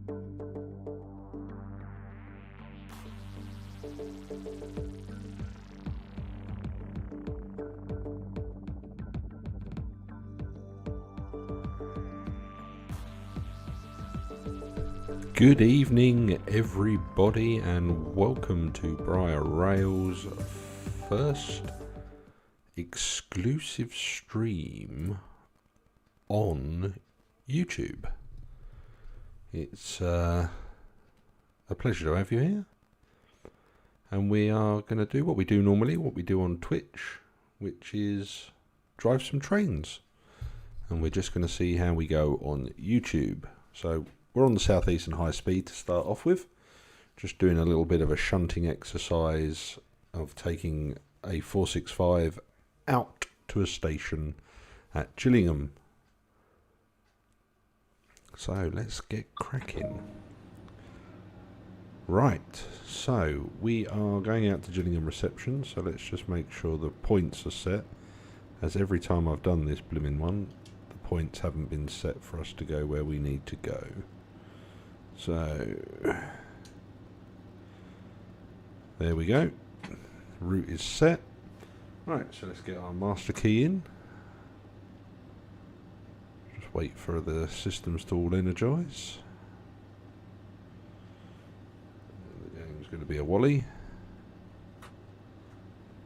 Good evening everybody and welcome to Briar Rail's first exclusive stream on YouTube. It's a pleasure to have you here, and we are going to do what we do normally, what we do on Twitch, which is drive some trains, and we're just going to see how we go on YouTube. So we're on the Southeastern High Speed to start off with, just doing a little bit of a shunting exercise of taking a 465 out to a station at Gillingham. So let's get cracking. Right, so we are going out to Gillingham reception, so let's just make sure the points are set, as every time I've done this blimmin' one, the points haven't been set for us to go where we need to go. So there we go, route is set. Right, so let's get our master key in. Just wait for the systems to all energise. The game's going to be a Wally,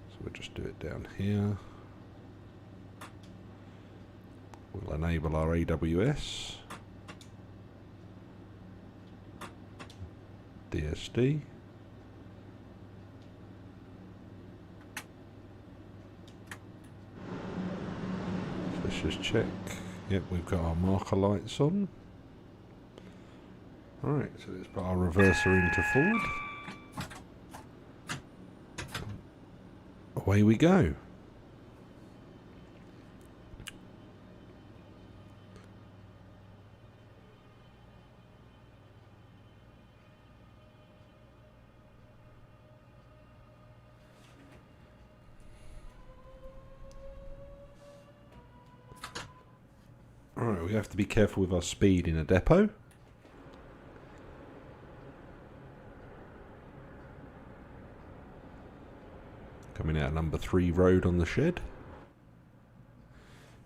so we'll just do it down here. We'll enable our AWS. DSD. So let's just check. Yep, we've got our marker lights on. Alright, so let's put our reverser into forward. Away we go. Alright, we have to be careful with our speed in a depot. Coming out number 3 road on the shed.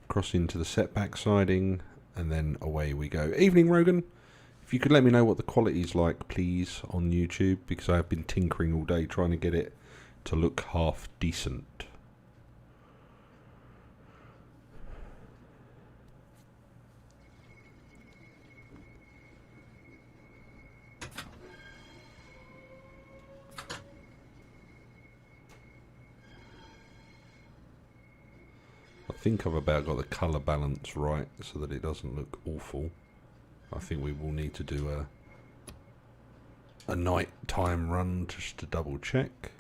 Cross into the setback siding, and then away we go. Evening, Rogan. If you could let me know what the quality's like, please, on YouTube, because I have been tinkering all day trying to get it to look half decent. I think I've about got the colour balance right so that it doesn't look awful. I think we will need to do a night time run just to double check.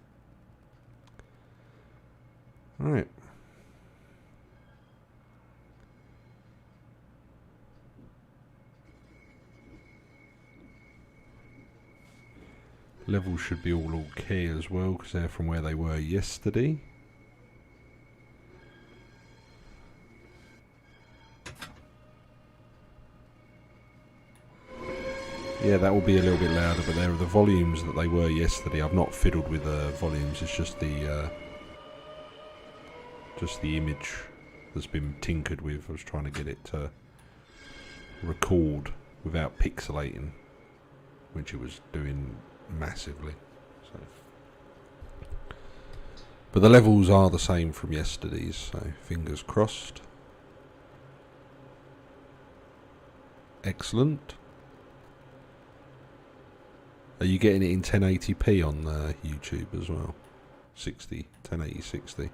Alright. Levels should be all okay as well, because they're from where they were yesterday. Yeah, that will be a little bit louder, but they're the volumes that they were yesterday. I've not fiddled with the volumes. It's just the image that's been tinkered with. I was trying to get it to record without pixelating, which it was doing massively. So, but the levels are the same from yesterday's, so fingers crossed. Excellent. Are you getting it in 1080p on YouTube as well? 1080, 60.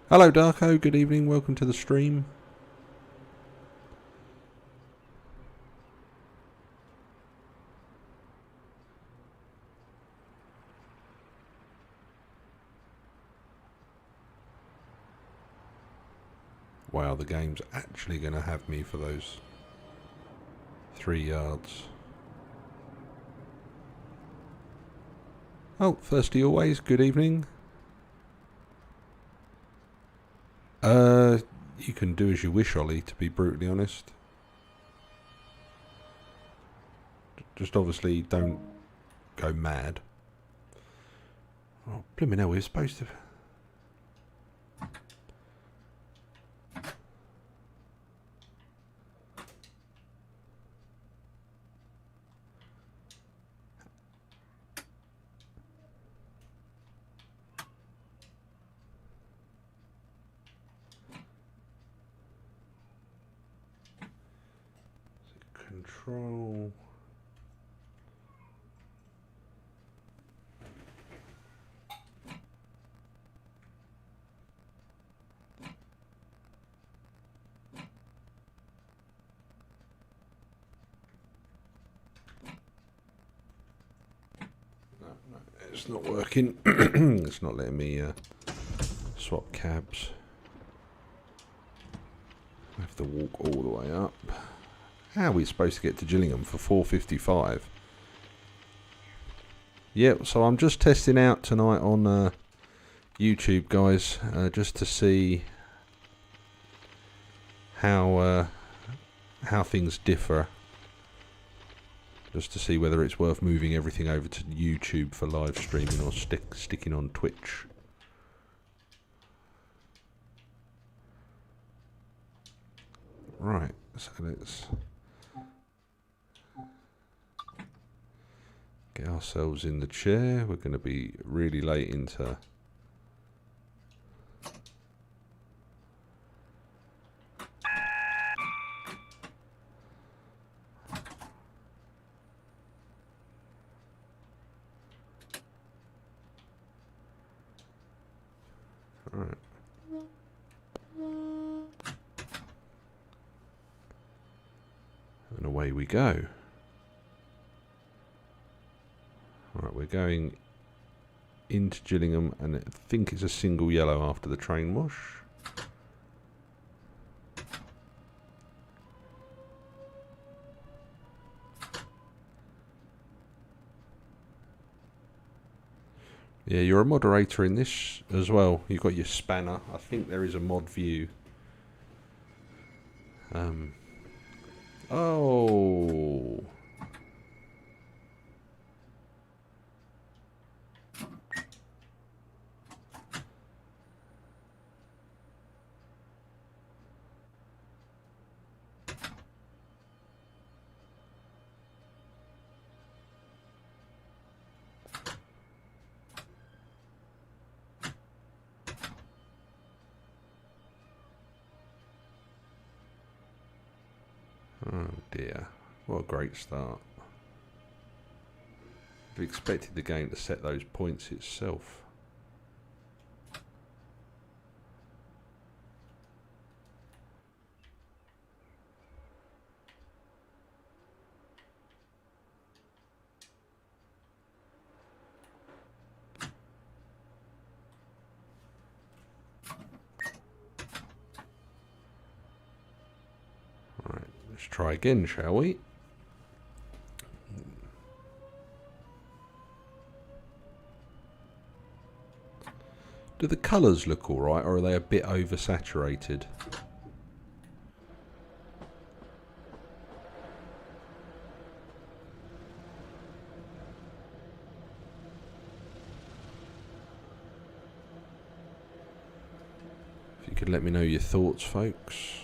Hello Darko, good evening, welcome to the stream. Wow, the game's actually going to have me for those 3 yards. Oh, thirsty always, good evening. You can do as you wish, Ollie, to be brutally honest. Just obviously don't go mad. Oh, blimey, no, we're supposed to... Control... No, it's not working. It's not letting me swap cabs. I have to walk all the way up. How are we supposed to get to Gillingham for 4:55? Yep, so I'm just testing out tonight on YouTube, guys, just to see how things differ. Just to see whether it's worth moving everything over to YouTube for live streaming or sticking on Twitch. Right, so let's get ourselves in the chair. We're going to be really late into... Alright. And away we go. Alright, we're going into Gillingham, and I think it's a single yellow after the train wash. Yeah, you're a moderator in this as well. You've got your spanner. I think there is a mod view. Oh. Oh dear, what a great start. I've expected the game to set those points itself. Let's try again, shall we? Do the colours look alright, or are they a bit oversaturated? If you could let me know your thoughts, folks.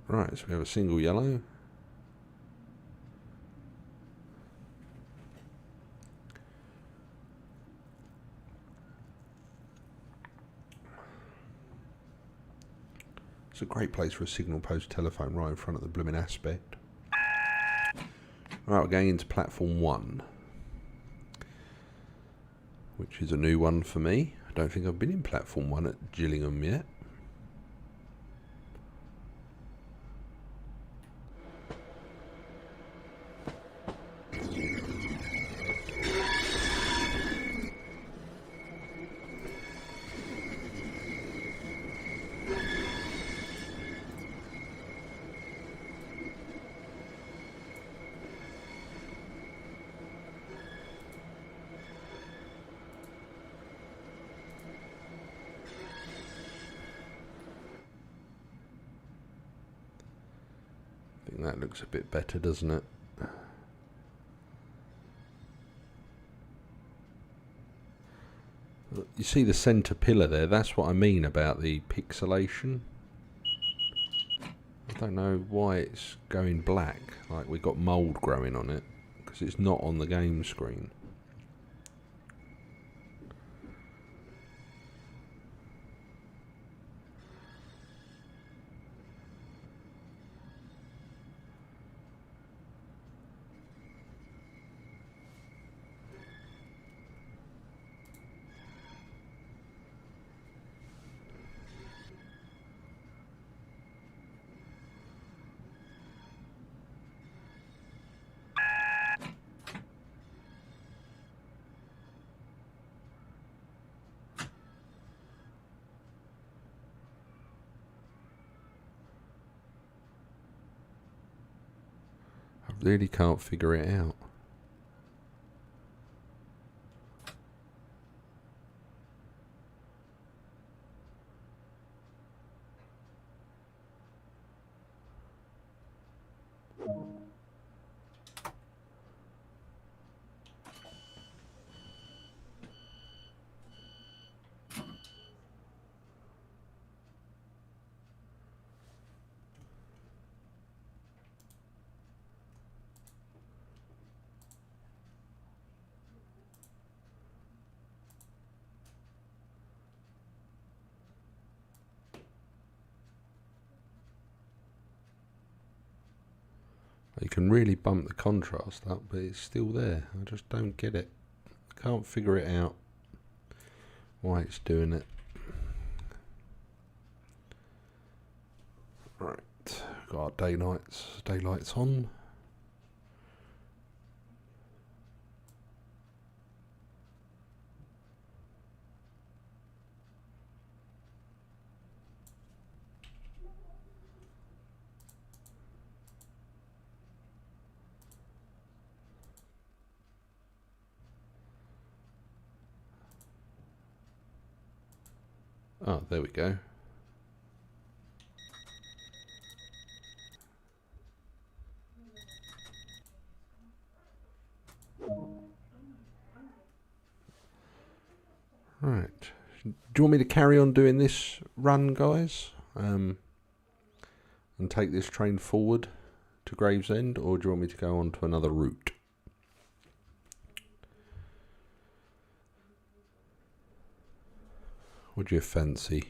Right, so we have a single yellow. It's a great place for a signal post telephone right in front of the blooming Aspect. Right, we're going into platform 1, which is a new one for me. I don't think I've been in platform 1 at Gillingham yet. that looks a bit better, doesn't it? You see the centre pillar there? That's what I mean about the pixelation. I don't know why it's going black, like we got mould growing on it, because it's not on the game screen. I really can't figure it out. You can really bump the contrast up, but it's still there. I just don't get it. I can't figure it out why it's doing it. Right, got our daylights on. Oh, there we go. Right. Do you want me to carry on doing this run, guys? And take this train forward to Gravesend, or do you want me to go on to another route? What do you fancy?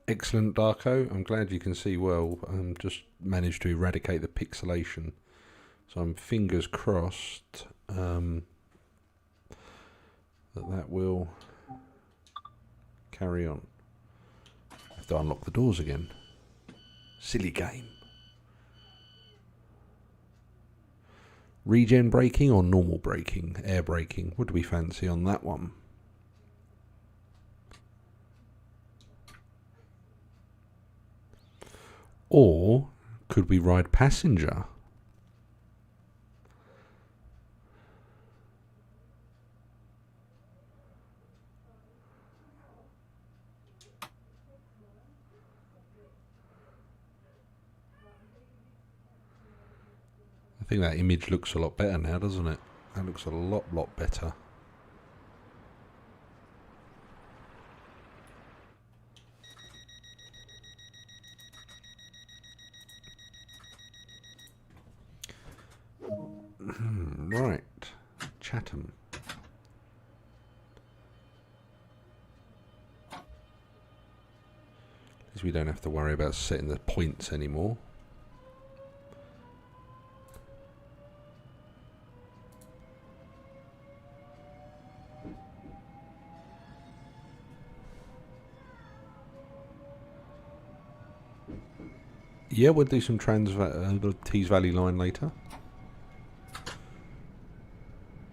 Excellent, Darko. I'm glad you can see well. Just managed to eradicate the pixelation. So I'm fingers crossed that will carry on. I have to unlock the doors again. Silly game. Regen braking or normal braking? Air braking. What do we fancy on that one? Or could we ride passenger? I think that image looks a lot better now, doesn't it? That looks a lot better. Right, Chatham. At least we don't have to worry about setting the points anymore. Yeah, we'll do some the Tees Valley line later.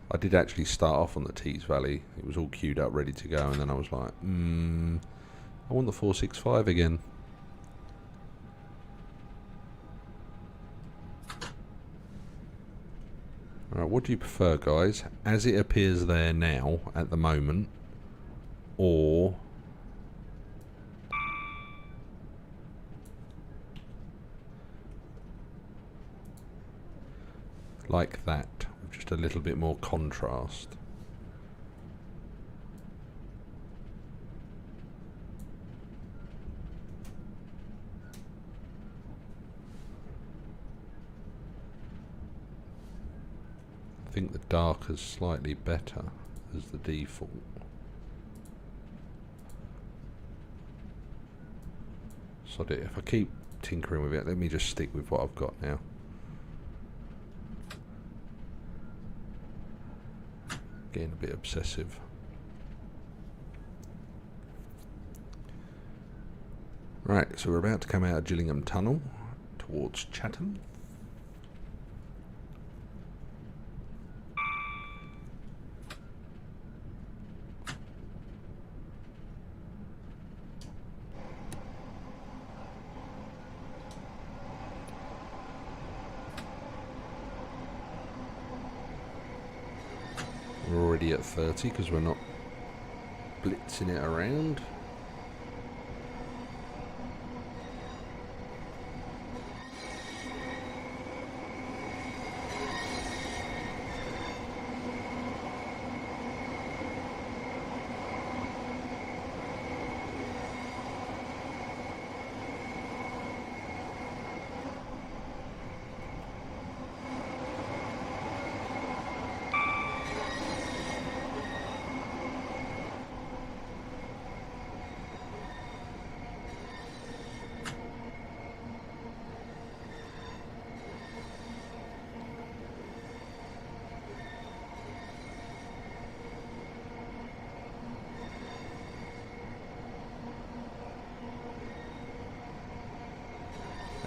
I did actually start off on the Tees Valley. It was all queued up, ready to go, and then I was like, I want the 465 again. Alright, what do you prefer, guys? As it appears there now, at the moment, or like that, with just a little bit more contrast? I think the dark is slightly better as the default. Sod it, if I keep tinkering with it, let me just stick with what I've got now. Getting a bit obsessive. Right, so we're about to come out of Gillingham Tunnel towards Chatham. We're already at 30 because we're not blitzing it around.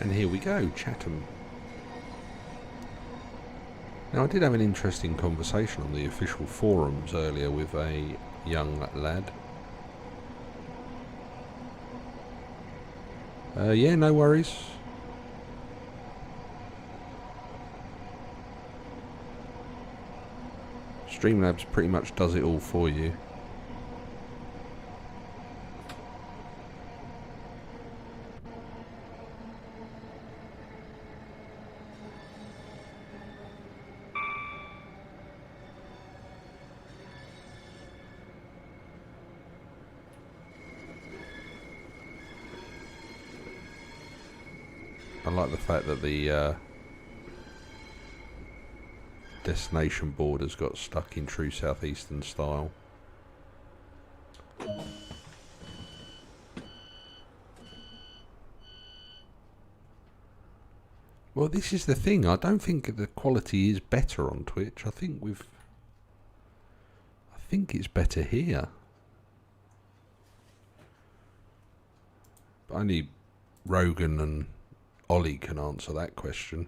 And here we go, Chatham. Now, I did have an interesting conversation on the official forums earlier with a young lad. Yeah, no worries. Streamlabs pretty much does it all for you. I like the fact that the destination board has got stuck in true southeastern style. Well, this is the thing. I don't think the quality is better on Twitch. I think it's better here. But only Rogan and Ollie can answer that question.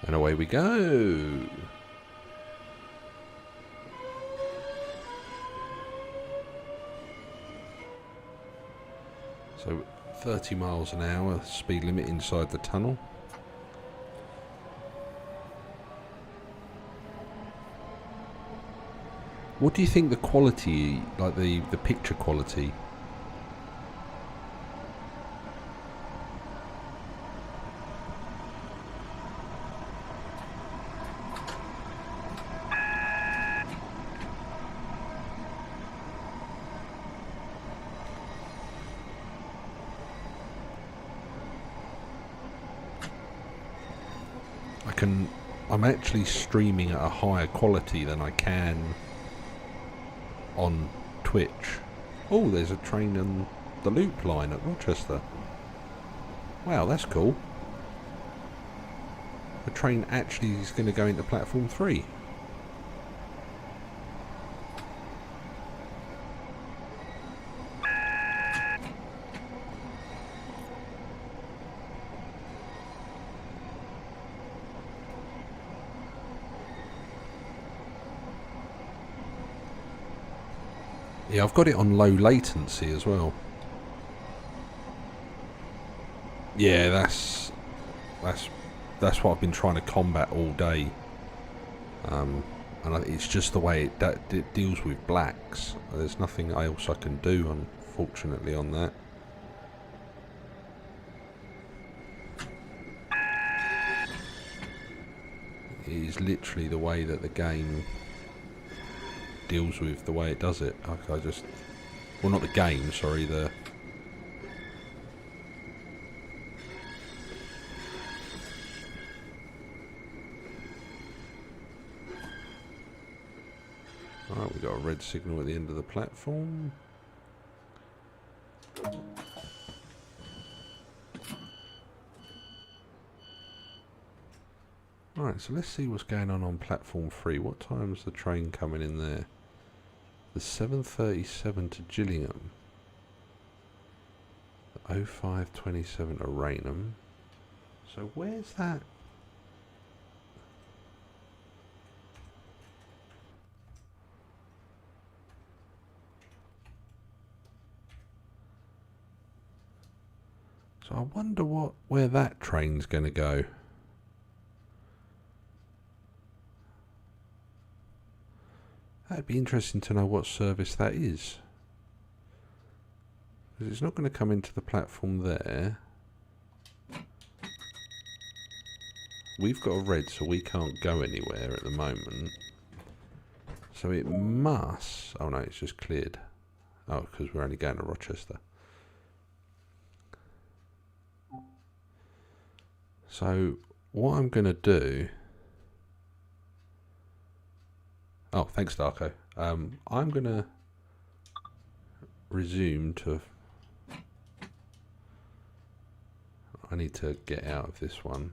And away we go. So 30 miles an hour speed limit inside the tunnel. What do you think the quality, like the picture quality? I'm actually streaming at a higher quality than I can on Twitch. Oh, there's a train on the loop line at Rochester. Wow, that's cool. The train actually is going to go into platform 3. Yeah, I've got it on low latency as well. Yeah, that's what I've been trying to combat all day. And it's just the way it deals with blacks. There's nothing else I can do, unfortunately, on that. It is literally the way that the game deals with the way it does it. I just... Well, not the game, sorry, the... Alright, we've got a red signal at the end of the platform. Alright, so let's see what's going on platform 3. What time's the train coming in there? The 7:37 to Gillingham. The 05:27 to Raynham. So where's that? So I wonder where that train's going to go. That'd be interesting to know what service that is. Because it's not going to come into the platform there. We've got a red, so we can't go anywhere at the moment. So it must... Oh no, it's just cleared. Oh, because we're only going to Rochester. So what I'm going to do... Oh, thanks, Darko. I'm going to resume to... I need to get out of this one.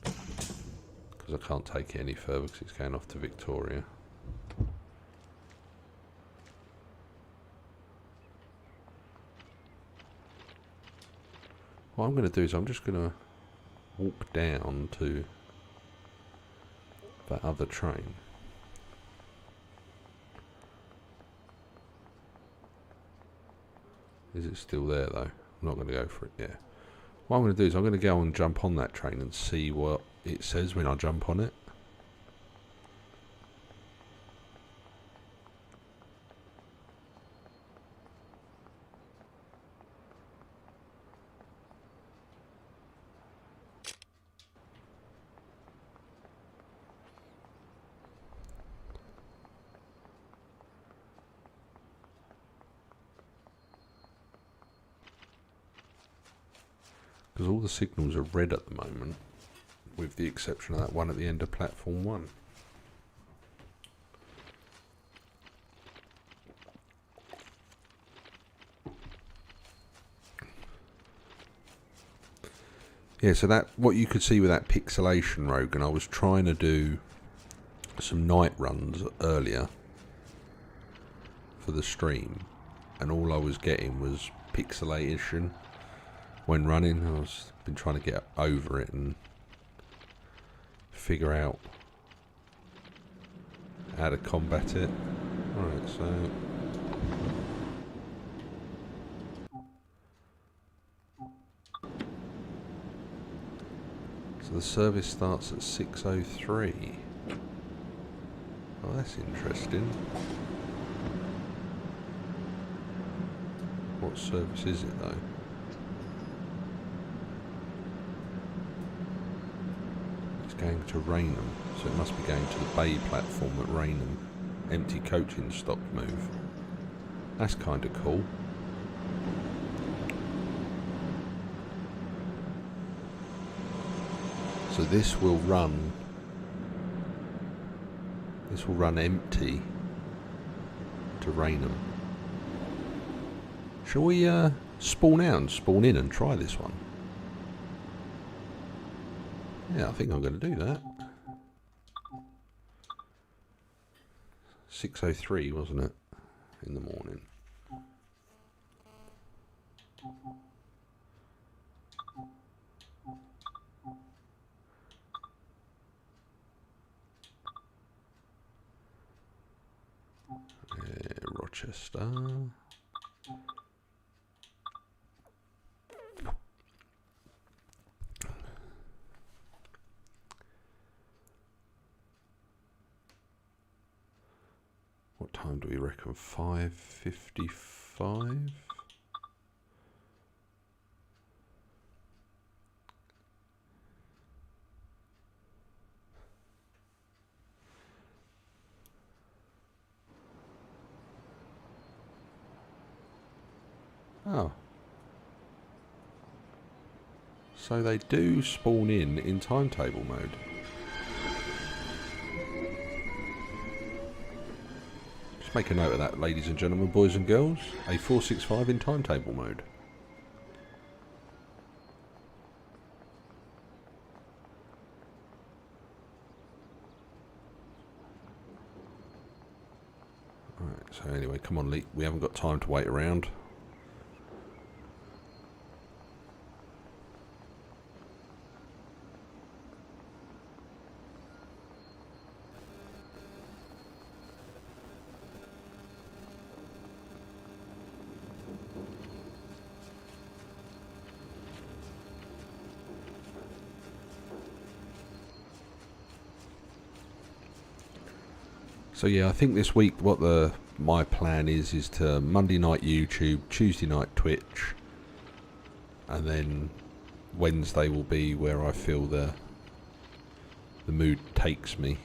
Because I can't take it any further because it's going off to Victoria. What I'm going to do is I'm just going to walk down to that other train. Is it still there though? I'm not going to go for it yet. What I'm going to do is I'm going to go and jump on that train and see what it says when I jump on it. Because all the signals are red at the moment, with the exception of that one at the end of platform 1. Yeah, so that what you could see with that pixelation, Rogan, I was trying to do some night runs earlier for the stream, and all I was getting was pixelation when running. I've been trying to get over it and figure out how to combat it. Alright, so the service starts at 6:03. Oh, that's interesting. What service is it though? Going to Raynham, so it must be going to the Bay platform at Raynham. Empty coaching stock move. That's kind of cool. So this will run empty to Raynham. Shall we spawn out and spawn in and try this one? Yeah, I think I'm going to do that. 6:03, wasn't it, in the morning? Rochester. What time do we reckon? 5:55? Oh. So they do spawn in timetable mode. Just make a note of that, ladies and gentlemen, boys and girls. A 465 in timetable mode. Right, so anyway, come on, Lee. We haven't got time to wait around. So yeah, I think this week what my plan is to Monday night YouTube, Tuesday night Twitch, and then Wednesday will be where I feel the mood takes me.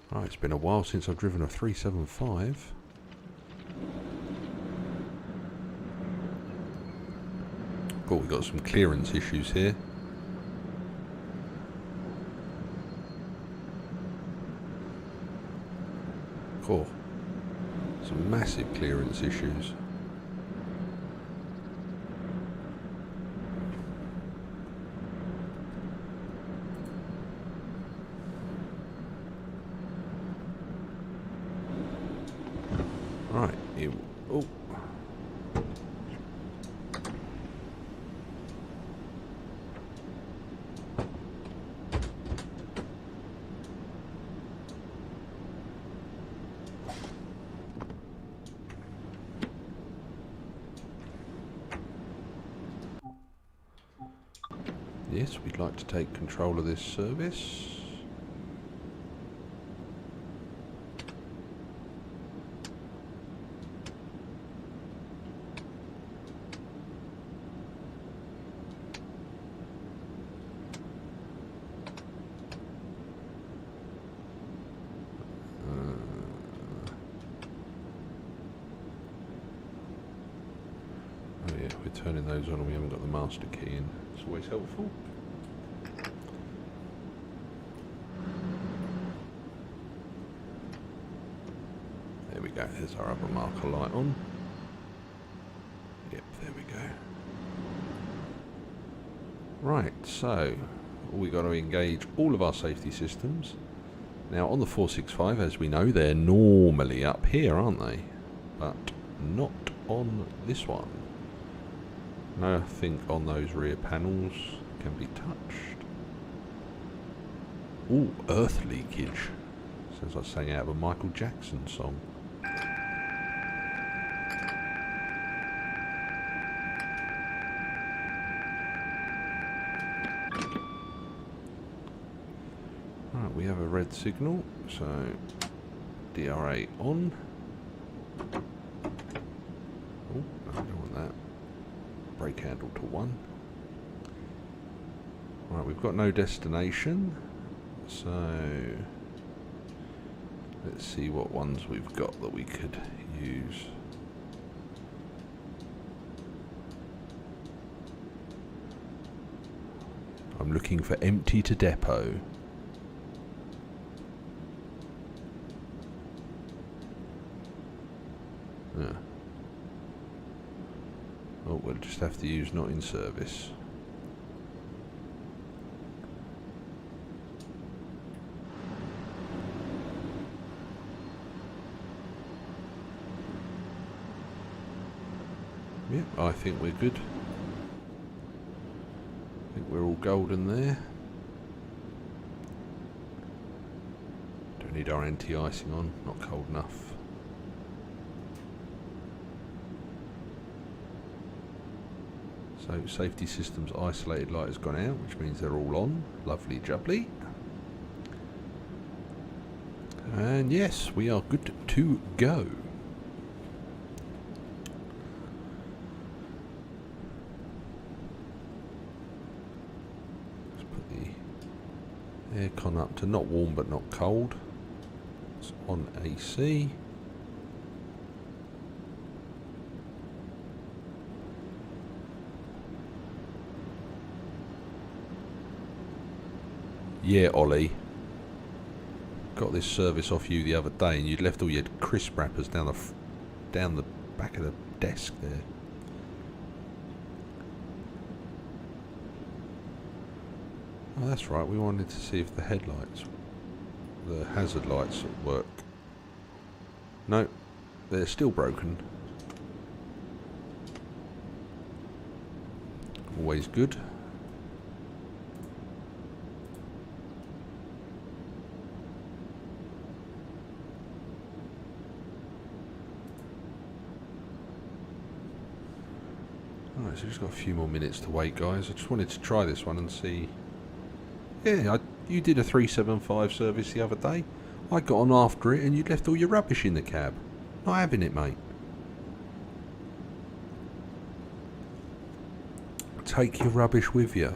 Right, it's been a while since I've driven a 375. Cool, we've got some clearance issues here. Cool. Some massive clearance issues. Right, oh. Yes, we'd like to take control of this service. Oh yeah, we're turning those on and we haven't got the master key in. It's always helpful. There we go, there's our other marker light on. Yep, there we go. Right, so we got to engage all of our safety systems. Now on the 465, as we know, they're normally up here, aren't they? But not on this one. Nothing on those rear panels can be touched. Ooh, earth leakage. Sounds like sang out of a Michael Jackson song. Right, we have a red signal, so DRA on. Oh, no, I don't want that. Brake handle to 1. Right, we've got no destination, so Let's see what ones we've got that we could use. I'm looking for empty to depot. Yeah. Oh, we'll just have to use not in service. Yeah, I think we're good. I think we're all golden there. Don't need our anti-icing on, not cold enough. So safety systems isolated light has gone out, which means they're all on. Lovely jubbly. And yes, we are good to go. Let's put the aircon up to not warm but not cold. It's on AC. Yeah, Ollie. Got this service off you the other day, and you'd left all your crisp wrappers down the back of the desk there. Oh, that's right. We wanted to see if the headlights, the hazard lights, work. No, they're still broken. Always good. Alright, so just got a few more minutes to wait, guys. I just wanted to try this one and see. Yeah, you did a 375 service the other day. I got on after it and you'd left all your rubbish in the cab. Not having it, mate. Take your rubbish with you.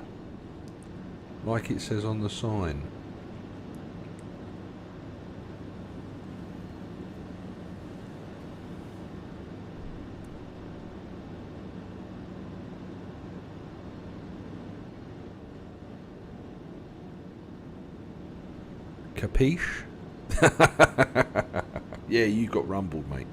Like it says on the sign. Capiche? Yeah, you got rumbled, mate.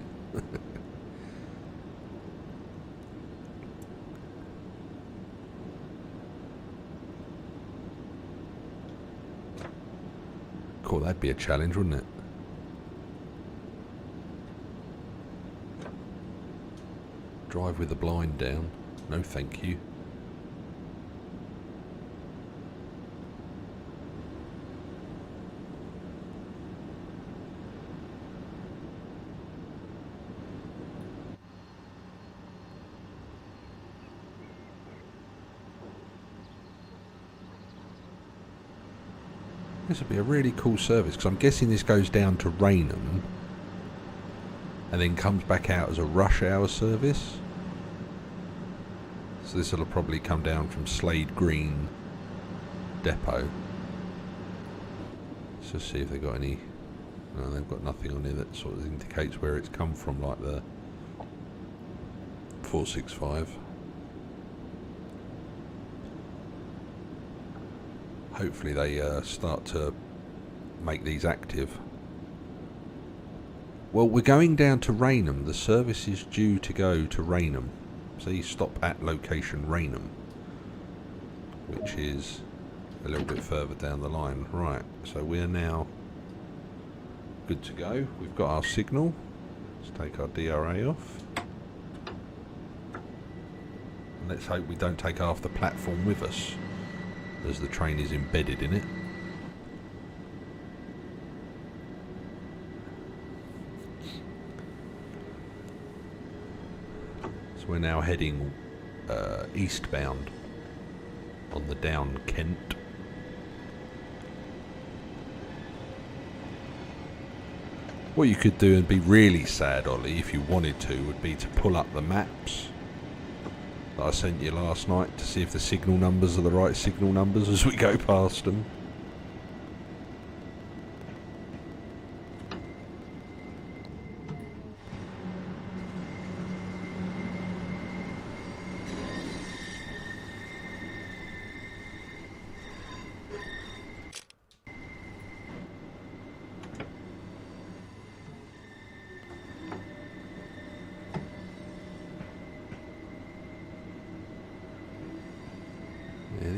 Cool, that'd be a challenge, wouldn't it? Drive with the blind down. No, thank you. This would be a really cool service, because I'm guessing this goes down to Raynham and then comes back out as a rush hour service. So this will probably come down from Slade Green depot. Let's just see if they've got any. No, they've got nothing on here that sort of indicates where it's come from, like the 465. Hopefully they start to make these active. Well, we're going down to Raynham. The service is due to go to Raynham. See, stop at location Raynham, which is a little bit further down the line. Right, so we're now good to go. We've got our signal. Let's take our DRA off. And let's hope we don't take half the platform with us, as the train is embedded in it. So we're now heading eastbound on the down Kent. What you could do and be really sad, Ollie, if you wanted to, would be to pull up the maps that I sent you last night to see if the signal numbers are the right signal numbers as we go past them.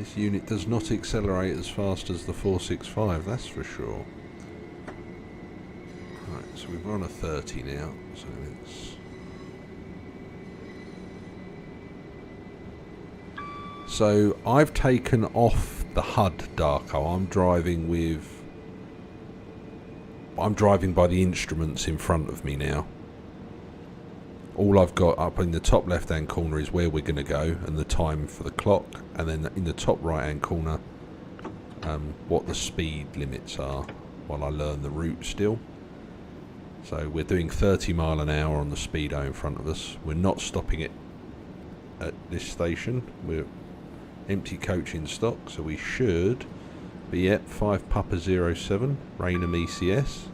This unit does not accelerate as fast as the 465, that's for sure. Right, so we're on a 30 now, so it's... So I've taken off the HUD Darko. I'm driving by the instruments in front of me now. All I've got up in the top left hand corner is where we're going to go and the time for the clock, and then in the top right hand corner what the speed limits are while I learn the route still. So we're doing 30 mile an hour on the speedo in front of us. We're not stopping it at this station. We're empty coach in stock, so we should be at 5 Papa 07 Raynham ECS.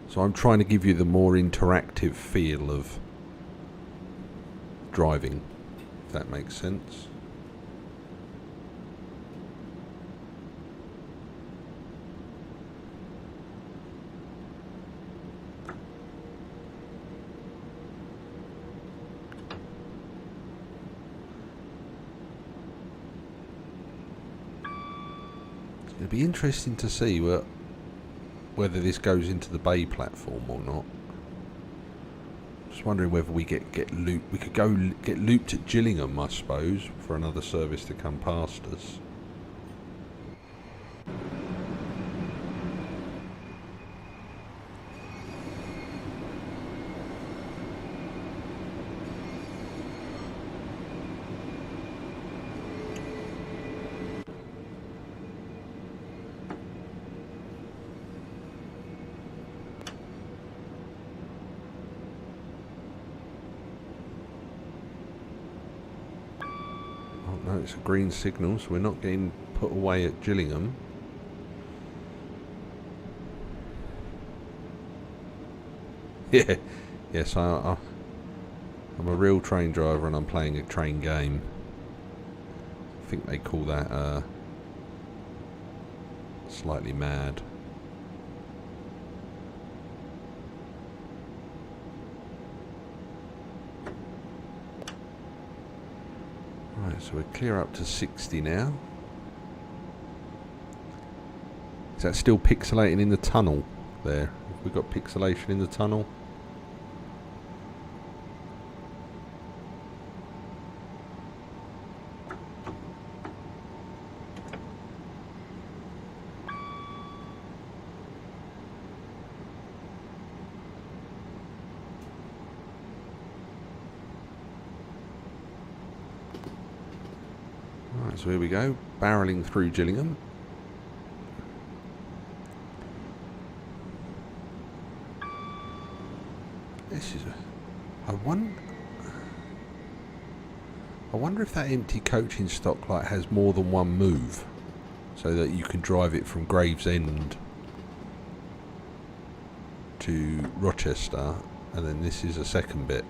So I'm trying to give you the more interactive feel of driving, if that makes sense. It'll be interesting to see whether this goes into the bay platform or not. Just wondering whether we get looped. We could get looped at Gillingham, I suppose, for another service to come past us. No, it's a green signal, so we're not getting put away at Gillingham. Yeah, yes, I'm a real train driver and I'm playing a train game. I think they call that slightly mad. Right, so we're clear up to 60 now. Is that still pixelating in the tunnel there? Have we got pixelation in the tunnel? So here we go, barrelling through Gillingham. This is I wonder if that empty coach in stock light has more than one move, so that you can drive it from Gravesend to Rochester, and then this is a second bit.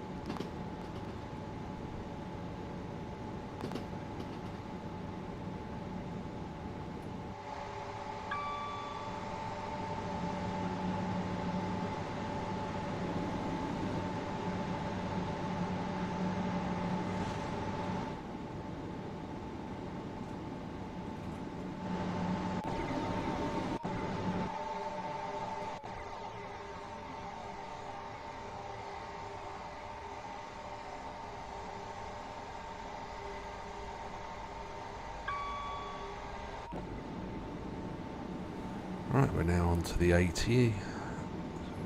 Right, we're now on to the 80. So we've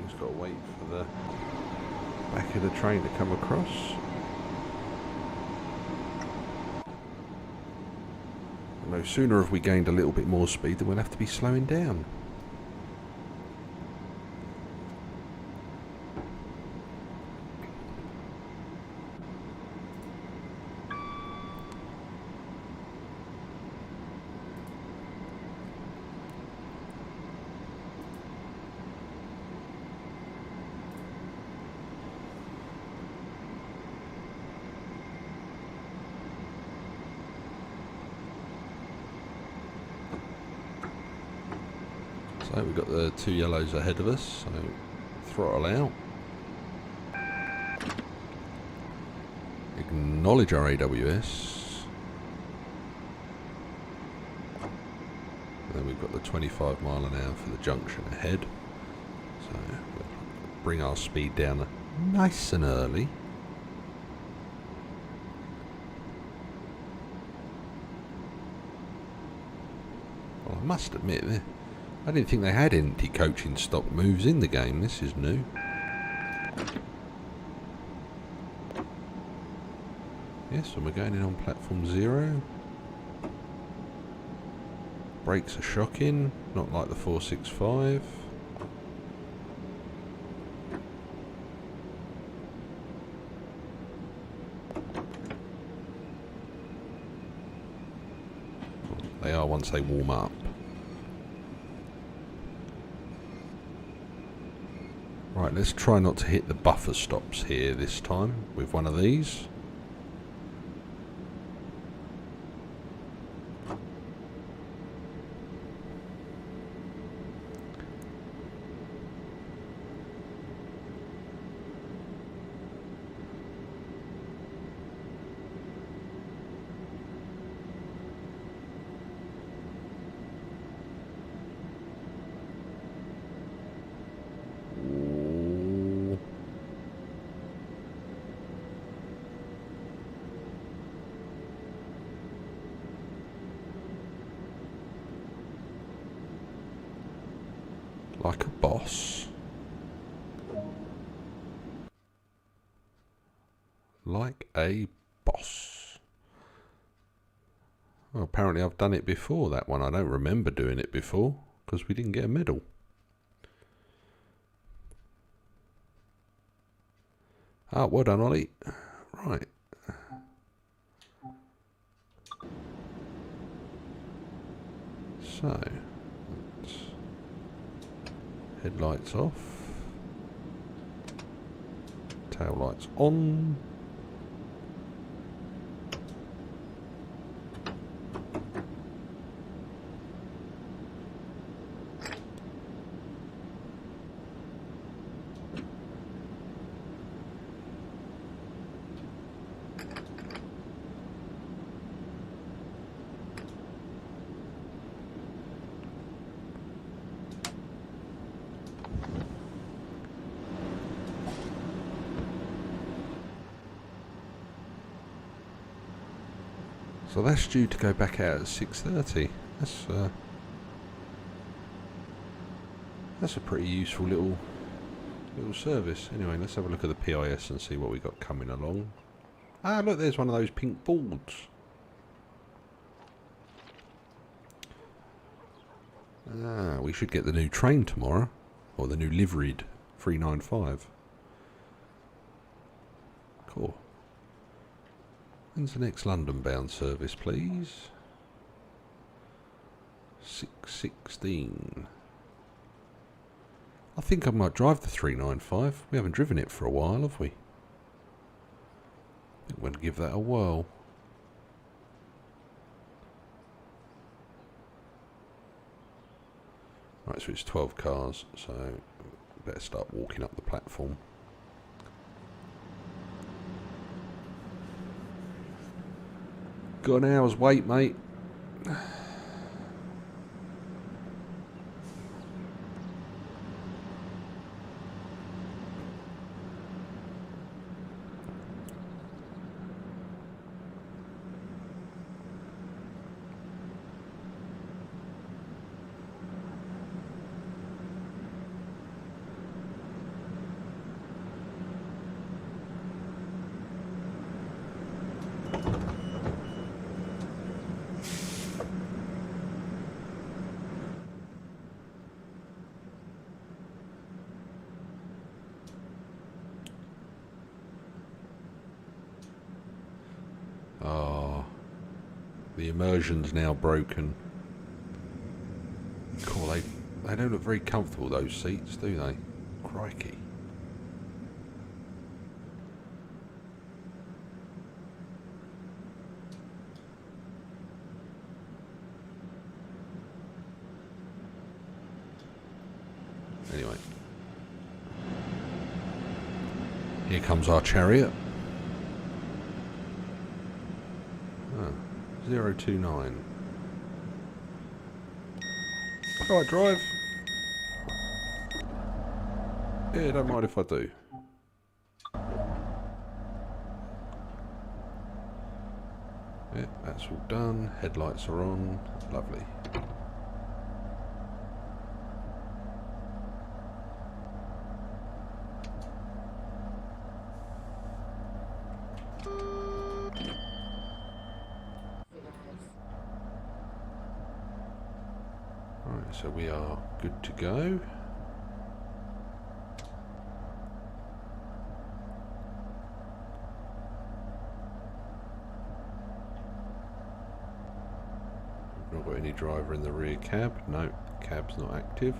just got to wait for the back of the train to come across. No sooner have we gained a little bit more speed than we'll have to be slowing down. So we've got the two yellows ahead of us, so throttle out. Acknowledge our AWS. And then we've got the 25 mile an hour for the junction ahead. So we'll bring our speed down nice and early. Well, I must admit, I didn't think they had anti-coaching stock moves in the game. This is new. Yes, and we're going in on platform 0. Brakes are shocking, not like the 465. They are once they warm up. Right, let's try not to hit the buffer stops here this time with one of these. Like a boss. Like a boss. Well, apparently I've done it before, that one. I don't remember doing it before, because we didn't get a medal. Ah, well done, Ollie. Right. So, headlights off, tail lights on. So that's due to go back out at 6:30. That's a pretty useful little service. Anyway, let's have a look at the PIS and see what we got coming along. Ah, look, there's one of those pink boards. Ah, we should get the new train tomorrow, or the new liveried 395. Cool. When's the next London-bound service, please? 6:16. I think I might drive the 395. We haven't driven it for a while, have we? I think we'll give that a whirl. Right, so it's 12 cars, so better start walking up the platform. Got an hour's wait, mate. Oh, the immersion's now broken. Cool, they don't look very comfortable, those seats, do they? Crikey. Anyway. Here comes our chariot. Oh, 029. Alright, drive. Yeah, don't mind if I do. Yeah, that's all done. Headlights are on. Lovely. Alright, so we are good to go. Not got any driver in the rear cab. No, cab's not active.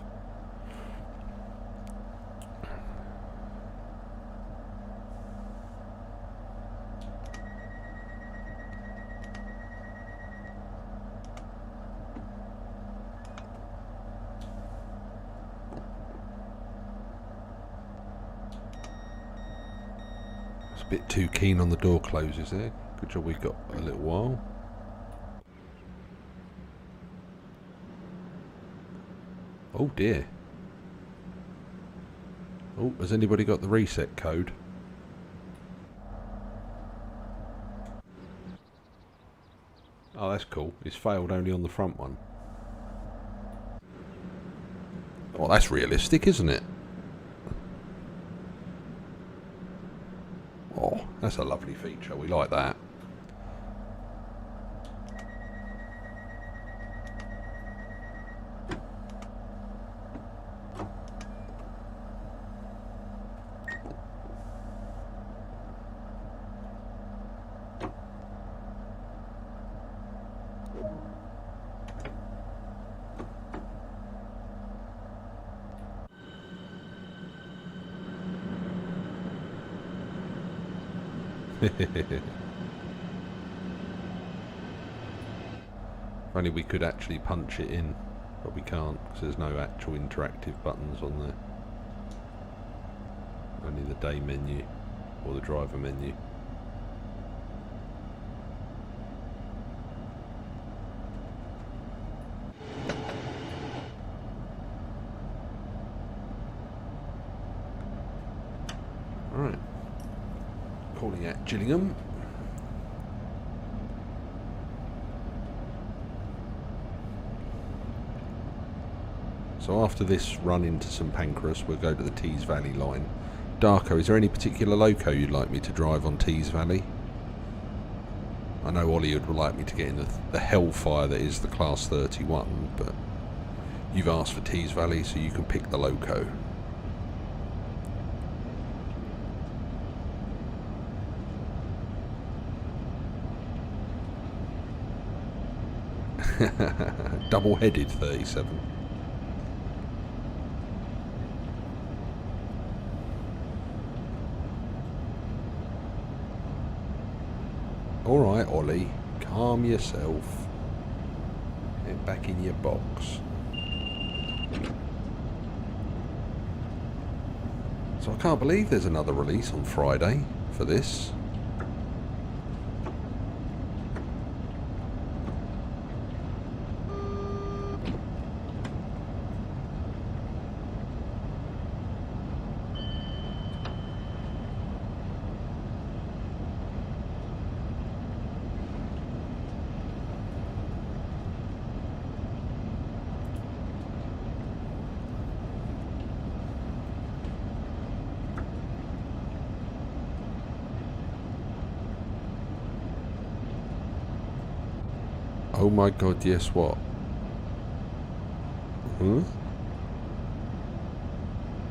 It's a bit too keen on the door closes there. Good job we've got a little while. Oh dear. Oh, has anybody got the reset code? Oh, that's cool. It's failed only on the front one. Oh, that's realistic, isn't it? Oh, that's a lovely feature. We like that. If only we could actually punch it in, but we can't because there's no actual interactive buttons on there. Only the day menu or the driver menu. Alright. Calling at Gillingham. So after this run into St Pancras, we'll go to the Tees Valley line. Darko, is there any particular loco you'd like me to drive on Tees Valley? I know Ollie would like me to get in the hellfire that is the Class 31, but you've asked for Tees Valley, so you can pick the loco. Double-headed 37. Alright, Ollie, calm yourself. Get back in your box. So I can't believe there's another release on Friday for this. Oh my god, yes, what? Huh?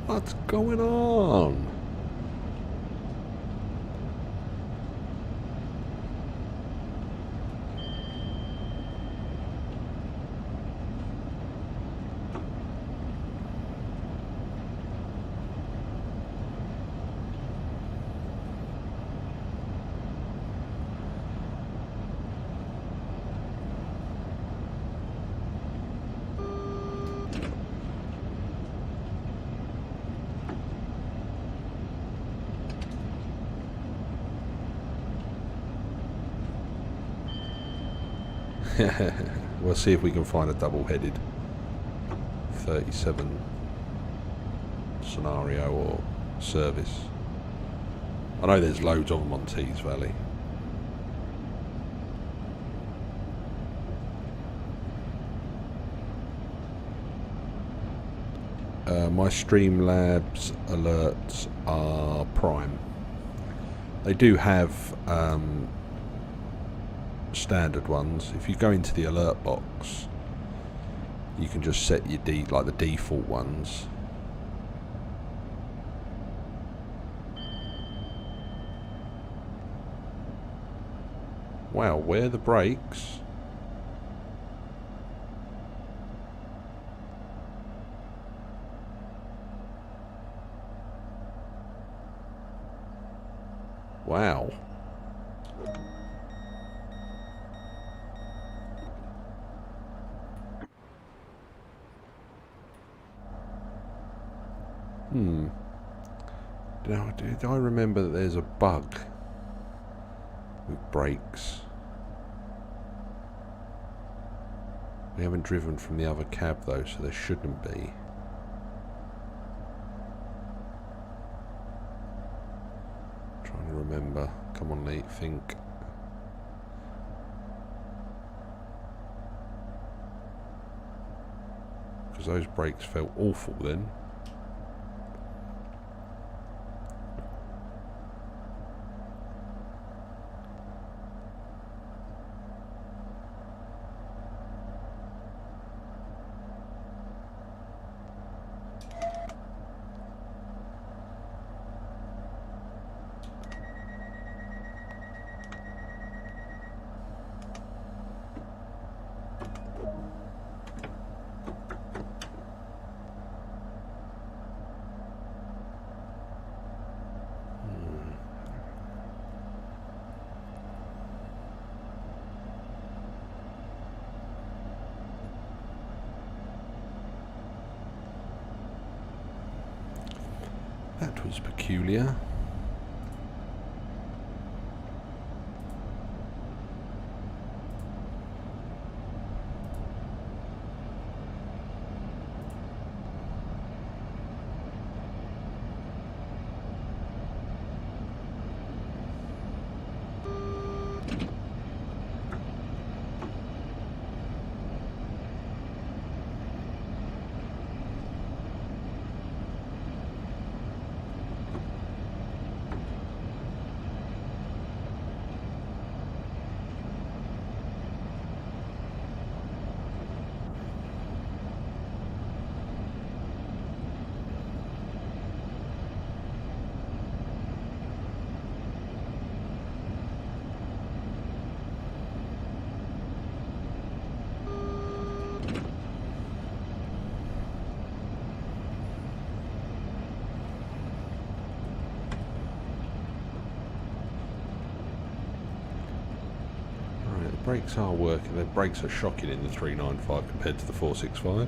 What's going on? We'll see if we can find a double-headed 37 scenario or service. I know there's loads of them on Tees Valley. My Streamlabs alerts are prime. They do have standard ones. If you go into the alert box, you can just set your like the default ones. Wow, where are the brakes? Wow. Now, did I remember that there's a bug with brakes? We haven't driven from the other cab though, so there shouldn't be. Trying to remember. Come on, Lee, think. Because those brakes felt awful then. That was peculiar. Brakes are working. The brakes are shocking in the 395 compared to the 465.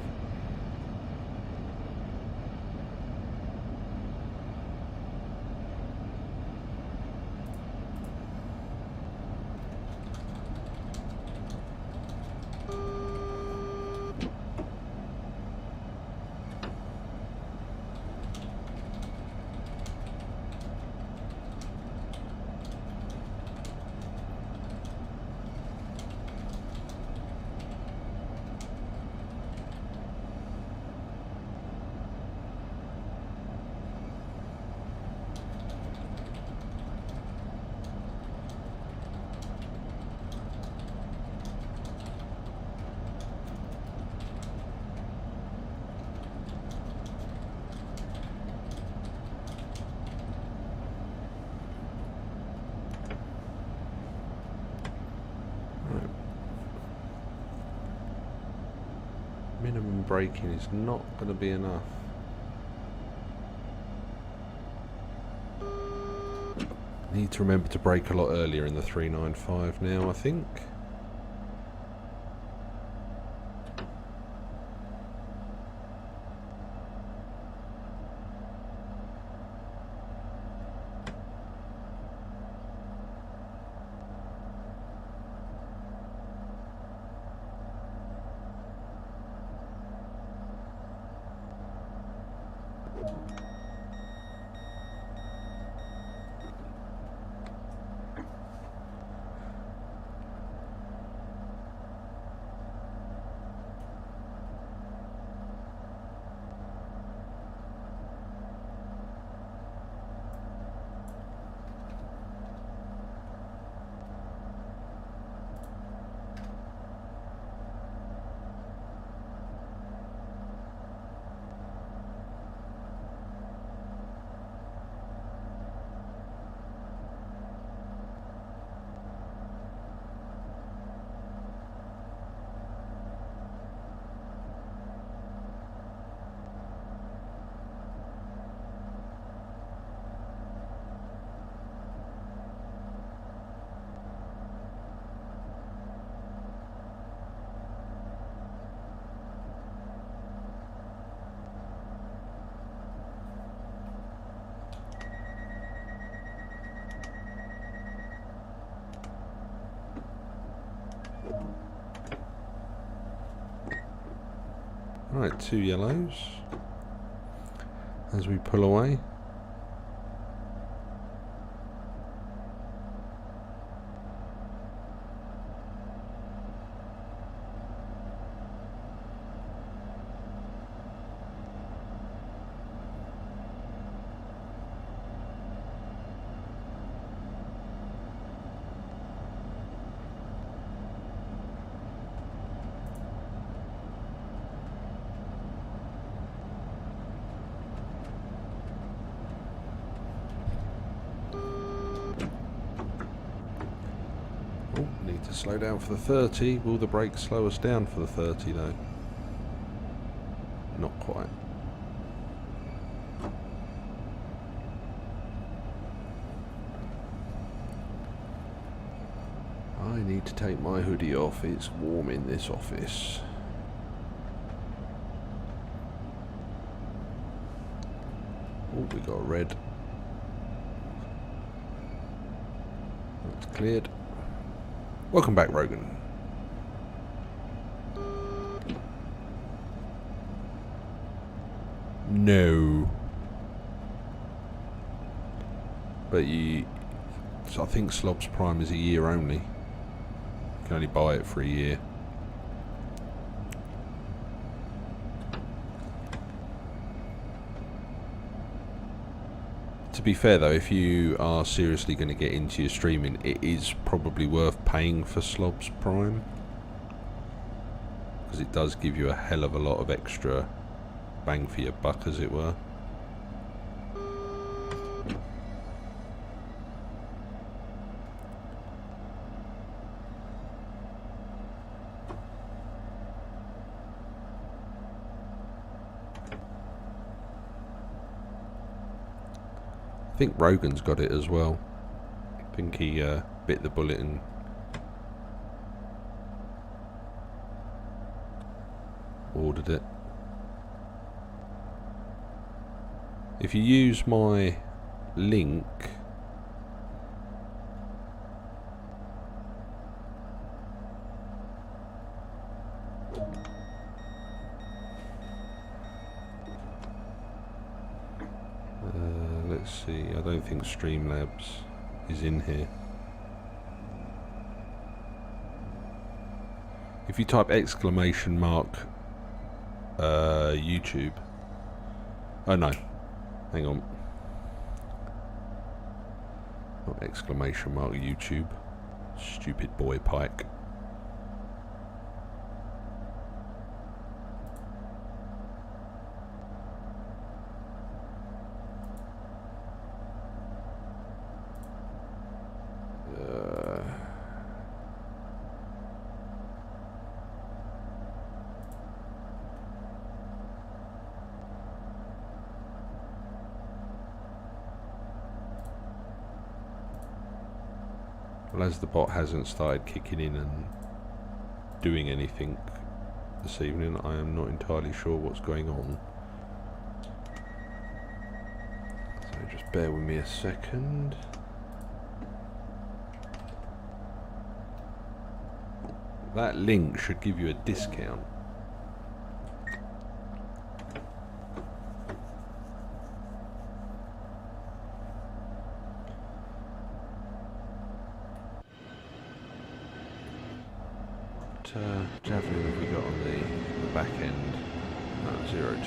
Minimum braking is not going to be enough. Need to remember to brake a lot earlier in the 395 now, I think. Right, 2 yellows as we pull away. Need to slow down for the 30. Will the brakes slow us down for the 30 though? Not quite. I need to take my hoodie off. It's warm in this office. Oh, we got a red. That's cleared. Welcome back, Rogan. No. But so I think Slob's Prime is a year only. You can only buy it for a year. To be fair though, if you are seriously going to get into your streaming, it is probably worth paying for Slob's Prime, because it does give you a hell of a lot of extra bang for your buck, as it were. I think Rogan's got it as well. I think he bit the bullet and ordered it. If you use my link, let's see, I don't think Streamlabs is in here. If you type exclamation mark YouTube, oh no, hang on, not exclamation mark YouTube, stupid boy Pike. Well, as the bot hasn't started kicking in and doing anything this evening, I am not entirely sure what's going on. So just bear with me a second. That link should give you a discount. Javelin have we got on the back end? No, 0-2.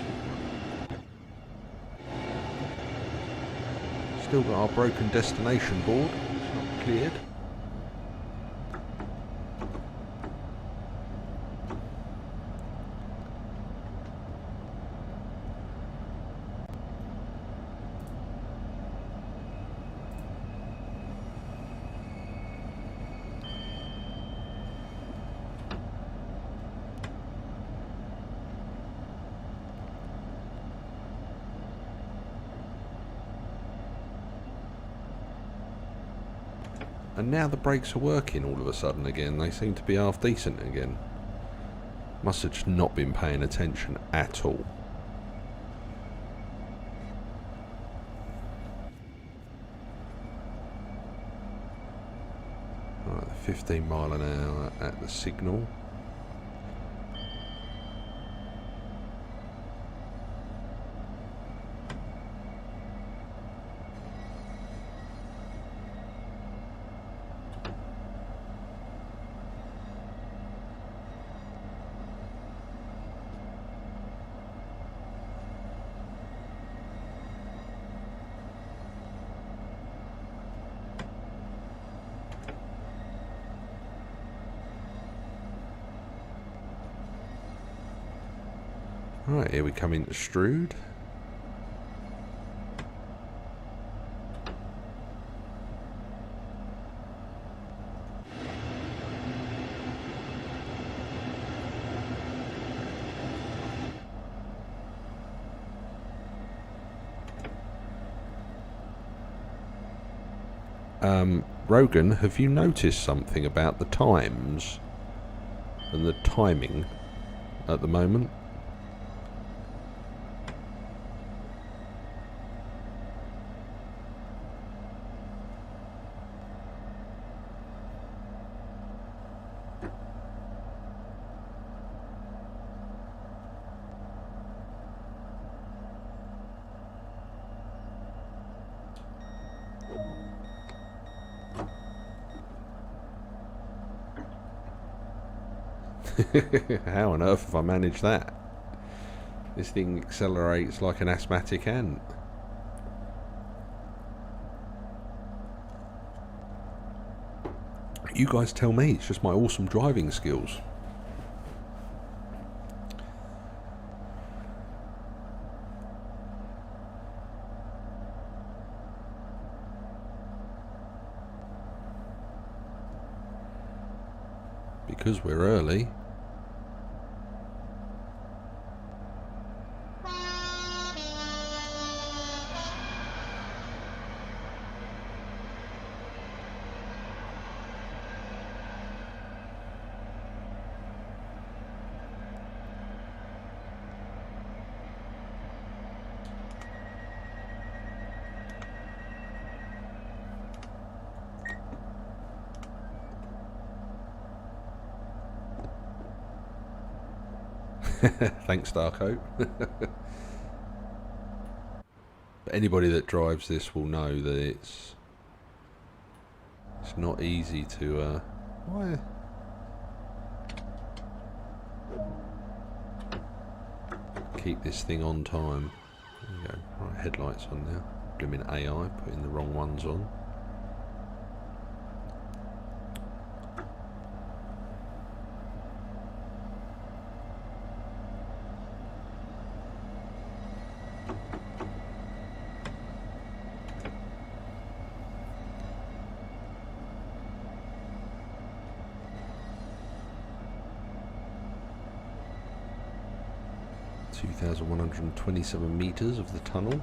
Still got our broken destination board. It's not cleared. And now the brakes are working all of a sudden again. They seem to be half decent again. Must have just not been paying attention at all. Right, 15 mile an hour at the signal. Right, here we come into Strood. Rogan, have you noticed something about the times and the timing at the moment? How on earth have I managed that? This thing accelerates like an asthmatic ant. You guys tell me, it's just my awesome driving skills. Because we're early. Thanks, Darko. But anybody that drives this will know that it's not easy to why? Keep this thing on time. There you go. Right, headlights on now. Blimmin' AI, putting the wrong ones on. 2,127 meters of the tunnel.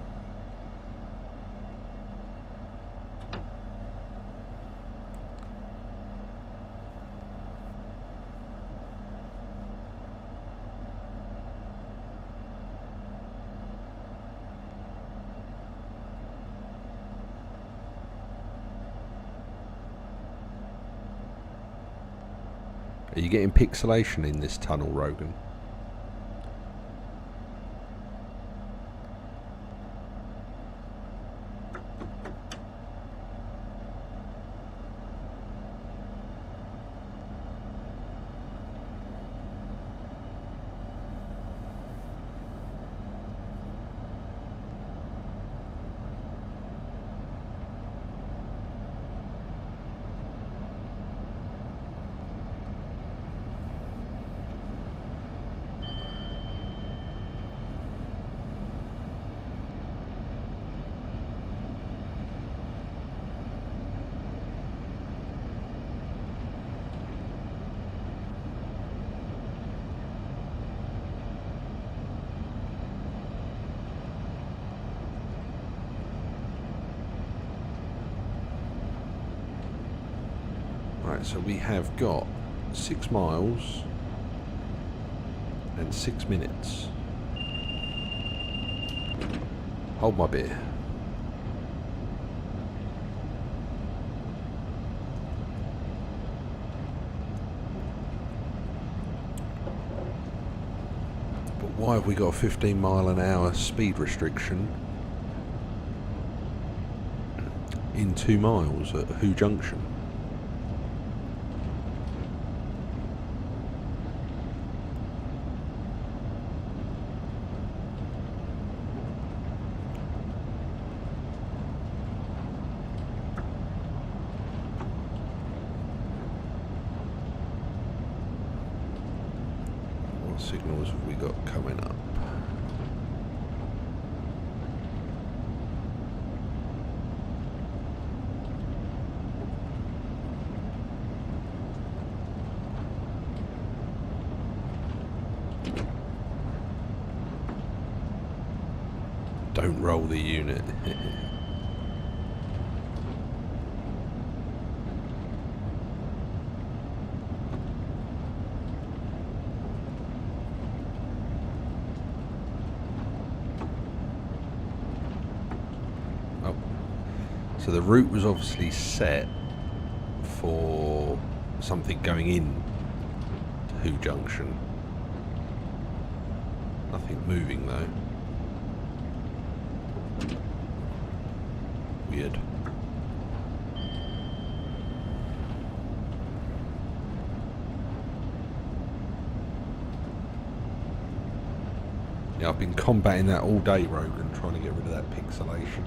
Are you getting pixelation in this tunnel, Rogan? Right, so we have got 6 miles and 6 minutes. Hold my beer. But why have we got a 15 mile an hour speed restriction in 2 miles at Who Junction? Signals have we got coming up? Don't roll the unit. Oh, so the route was obviously set for something going in to Who Junction. Nothing moving though. Weird. Yeah, I've been combating that all day, Rogan, trying to get rid of that pixelation,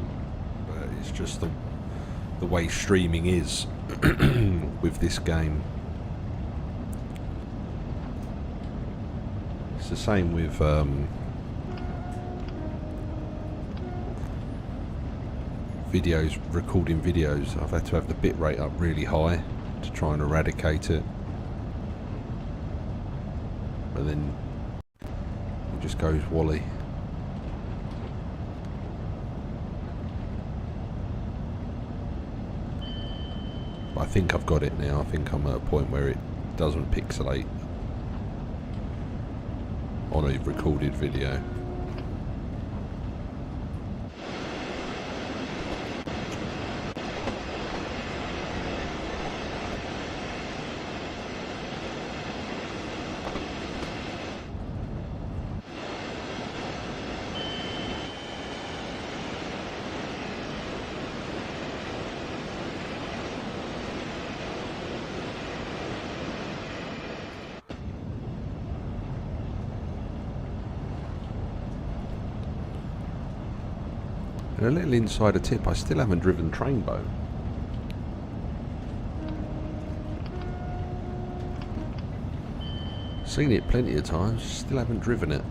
but it's just the way streaming is with this game. It's the same with videos, recording videos. I've had to have the bitrate up really high to try and eradicate it, but then it just goes wally. But I think I've got it now. I think I'm at a point where it doesn't pixelate on a recorded video. And a little insider tip, I still haven't driven Trainbow. Seen it plenty of times, still haven't driven it.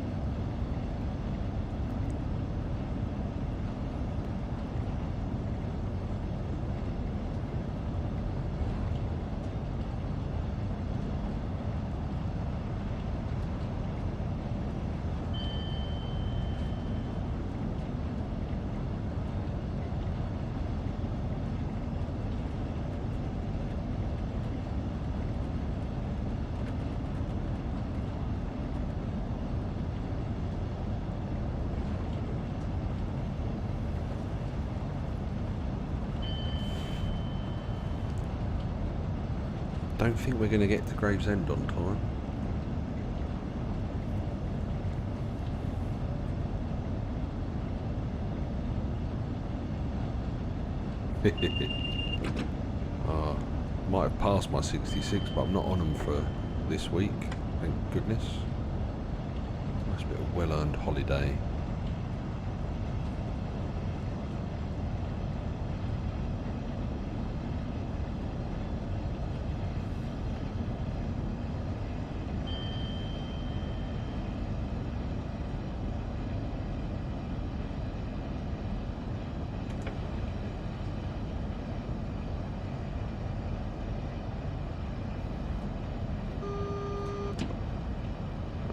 Don't think we're going to get to Gravesend on time. Might have passed my 66, but I'm not on them for this week, thank goodness. Nice bit of well-earned holiday.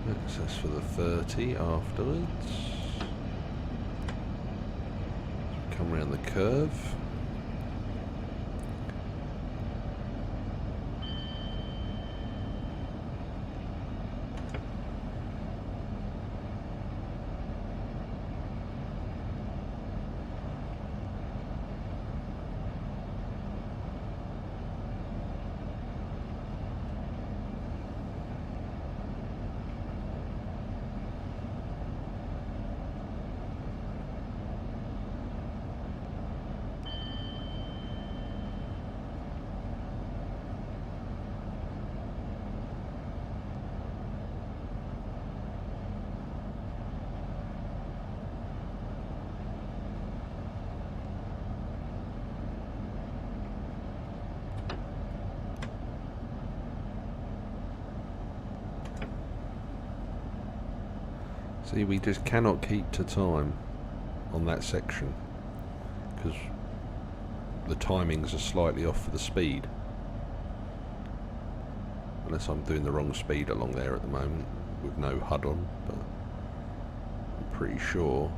Access for the 30 afterwards. Come around the curve. See, we just cannot keep to time on that section because the timings are slightly off for the speed. Unless I'm doing the wrong speed along there at the moment with no HUD on, but I'm pretty sure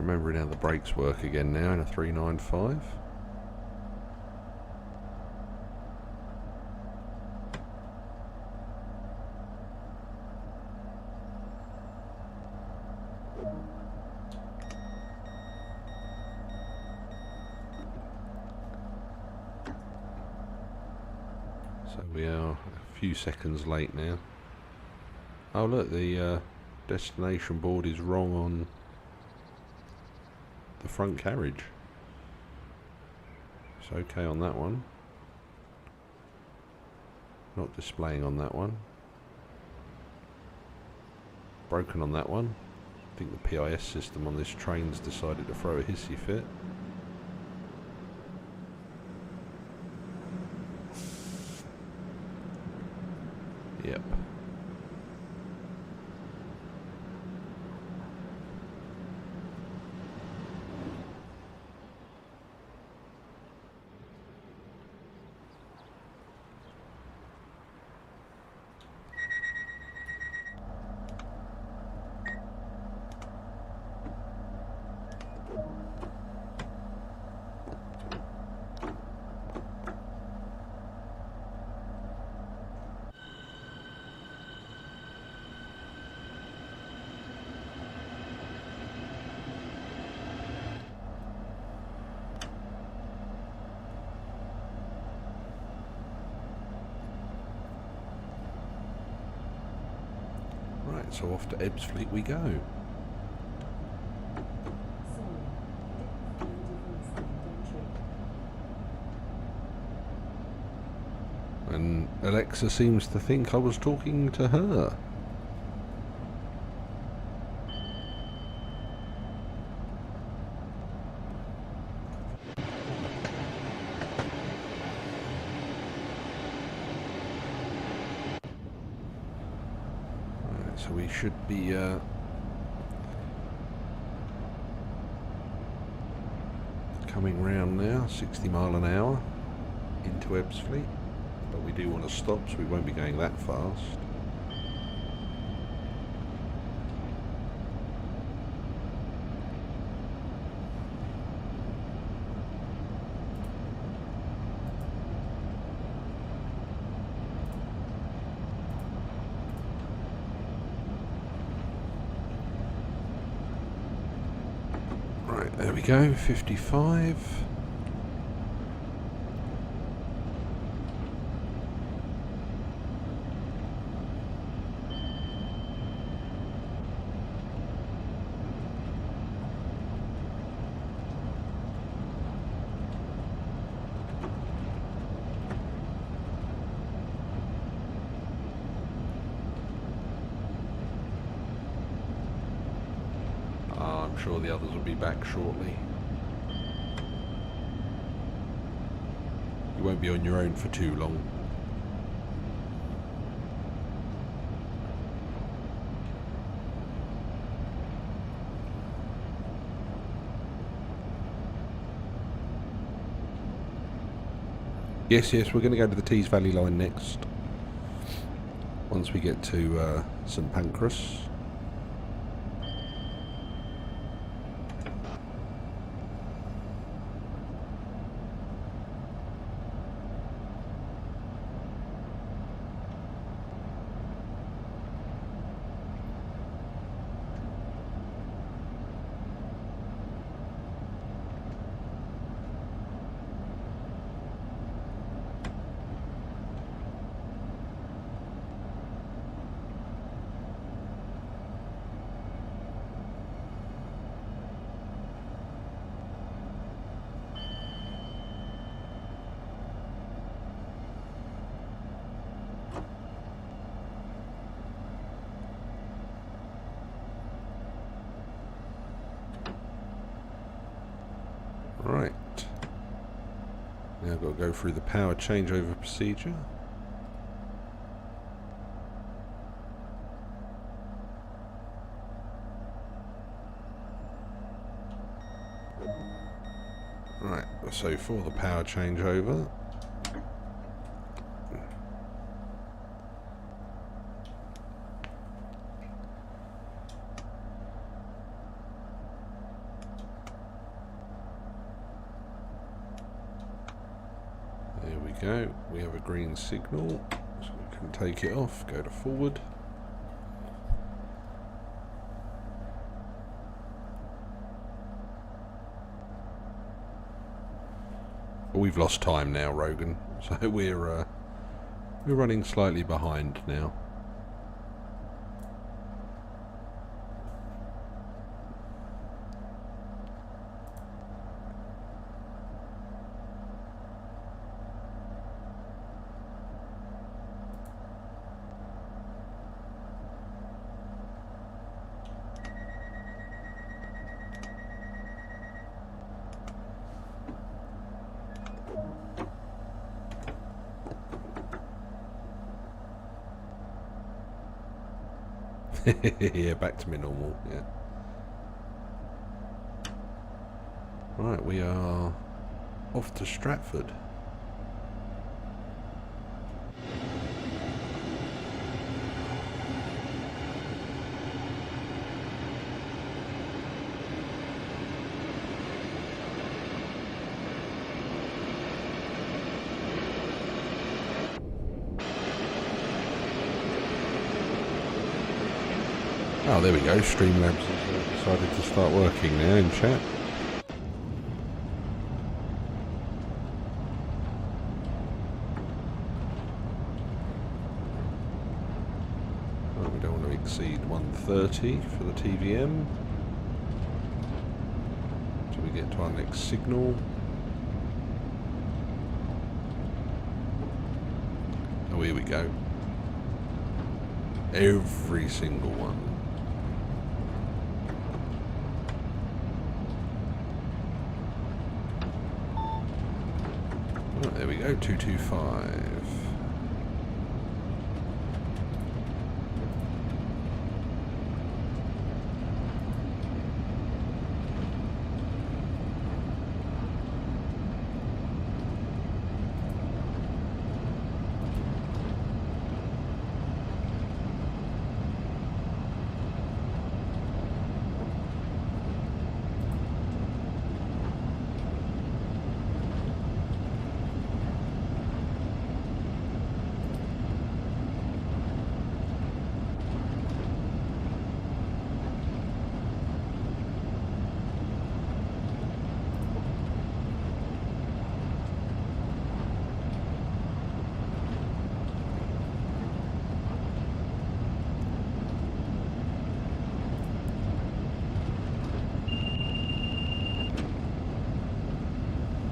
Remembering how the brakes work again now in a 395. So we are a few seconds late now. Oh look, the destination board is wrong on the front carriage. It's okay on that one. Not displaying on that one. Broken on that one. I think the PIS system on this train's decided to throw a hissy fit. Yep. Right, so off to Ebbsfleet we go. And Alexa seems to think I was talking to her. Right, so we should be coming round now, 60 mile an hour into Ebbsfleet. But we do want to stop, so we won't be going that fast. Right, there we go, 55. I'm sure the others will be back shortly. You won't be on your own for too long. Yes, we're going to go to the Tees Valley line next. Once we get to St Pancras. Right. Now I've got to go through the power changeover procedure. Right, so for the power changeover, we go. We have a green signal, so we can take it off, go to forward. We've lost time now, Rogan, so we're running slightly behind now. Yeah, back to me normal, yeah. Right, we are off to Stratford. Oh, there we go. Streamlabs has decided to start working now in chat. Well, we don't want to exceed 130 for the TVM. Till we get to our next signal. Oh, here we go. Every single one. There we go, 225.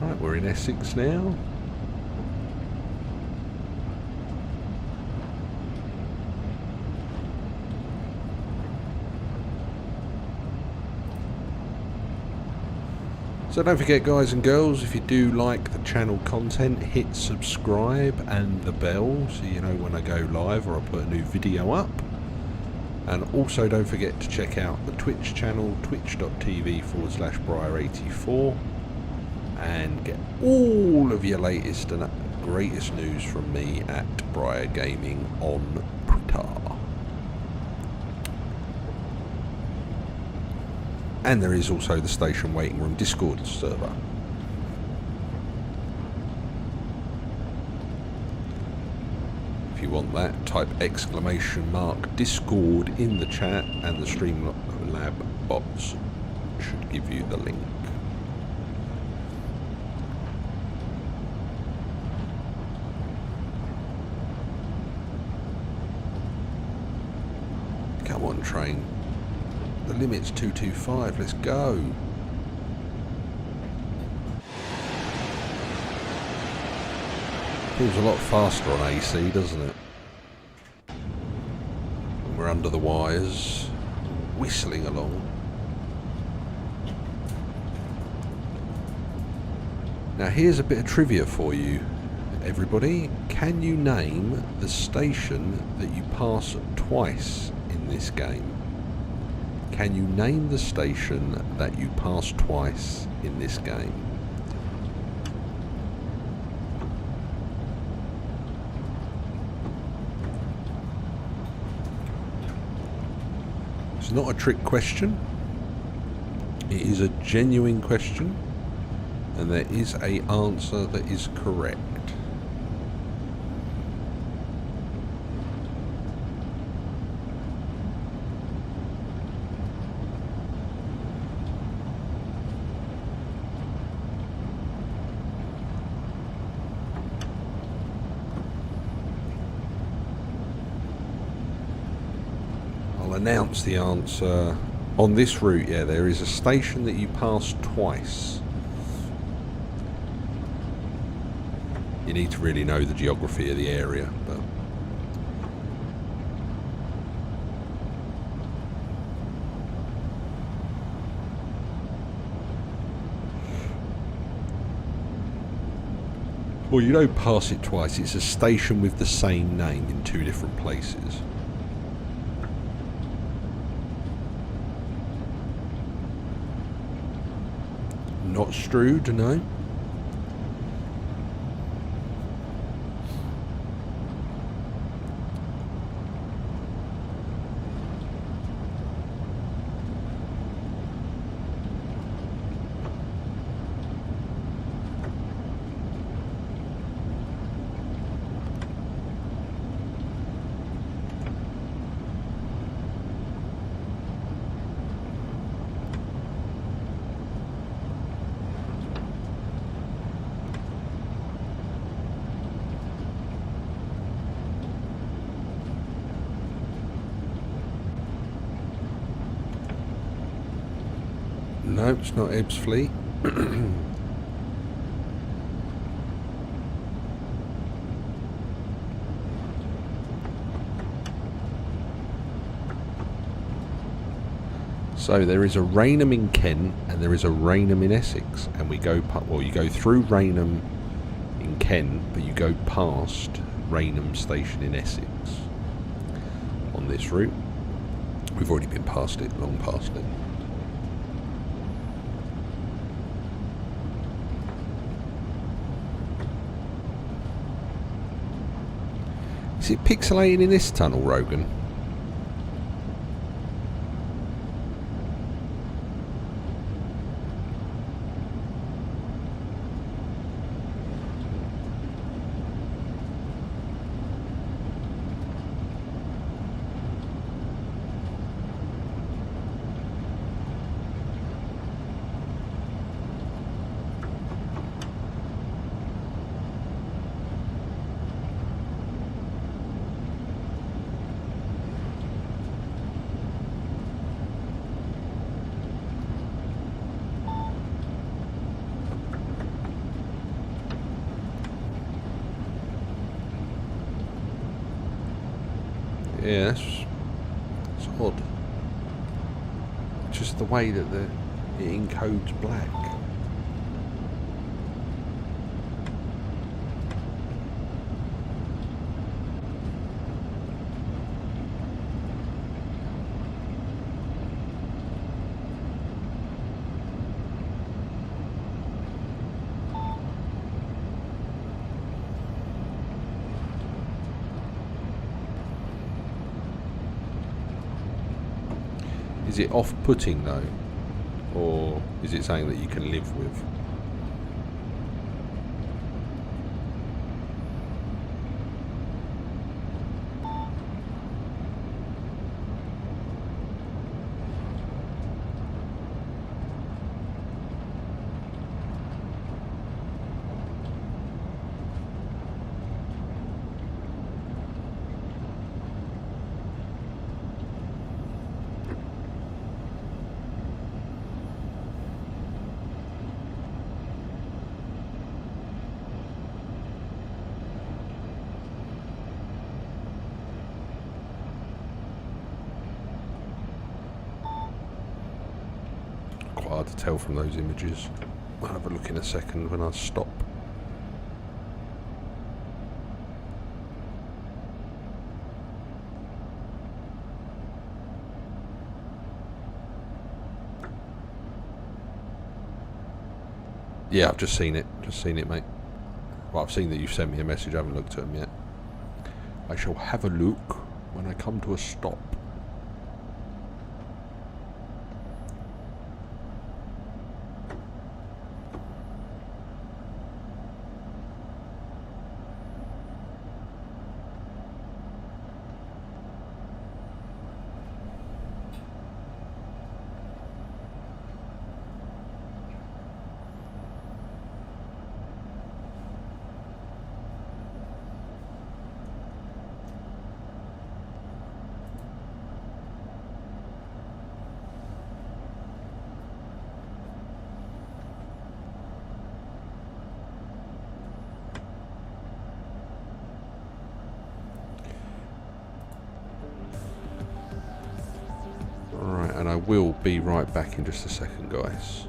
Right, we're in Essex now. So don't forget, guys and girls, if you do like the channel content, hit subscribe and the bell so you know when I go live or I put a new video up. And also don't forget to check out the Twitch channel, twitch.tv/Briar84, and get all of your latest and greatest news from me at Briar Gaming on Twitter. And there is also the Station Waiting Room Discord server. If you want that, type !Discord in the chat and the Streamlab bots should give you the link. Come on, train. The limit's 225, let's go. Feels a lot faster on AC, doesn't it? When we're under the wires, whistling along. Now here's a bit of trivia for you, everybody. Can you name the station that you pass twice in this game? Can you name the station that you pass twice in this game? It's not a trick question. It is a genuine question, and there is an answer that is correct. I'll announce the answer. On this route, yeah, there is a station that you pass twice. You need to really know the geography of the area, but... Well, you don't pass it twice. It's a station with the same name in two different places. Not Strood, no. No, it's not Ebbsfleet. So there is a Rainham in Kent and there is a Rainham in Essex, and we go well. You go through Rainham in Kent, but you go past Rainham Station in Essex on this route. We've already been past it, long past it. Is it pixelating in this tunnel, Rogan? Yeah, it's odd. Just the way that it encodes black. Is it off-putting though, or is it something that you can live with? Hard to tell from those images. I'll have a look in a second when I stop. Yeah, I've just seen it. Just seen it, mate. Well, I've seen that you've sent me a message. I haven't looked at them yet. I shall have a look when I come to a stop. will be right back in just a second, guys.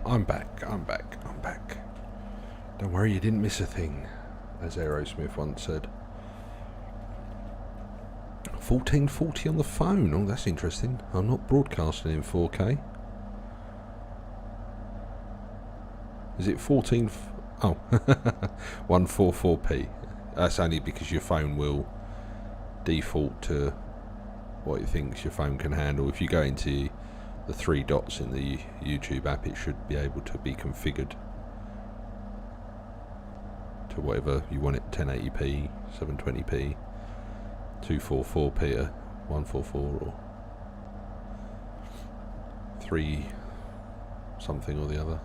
I'm back. Don't worry, you didn't miss a thing, as Aerosmith once said. 1440 on the phone. Oh, that's interesting. I'm not broadcasting in 4K. Is it 14? Oh, 144p. That's only because your phone will default to what it thinks your phone can handle. If you go into the 3 dots in the YouTube app, it should be able to be configured to whatever you want it, 1080p, 720p, 244p, 144, or 3 something or the other.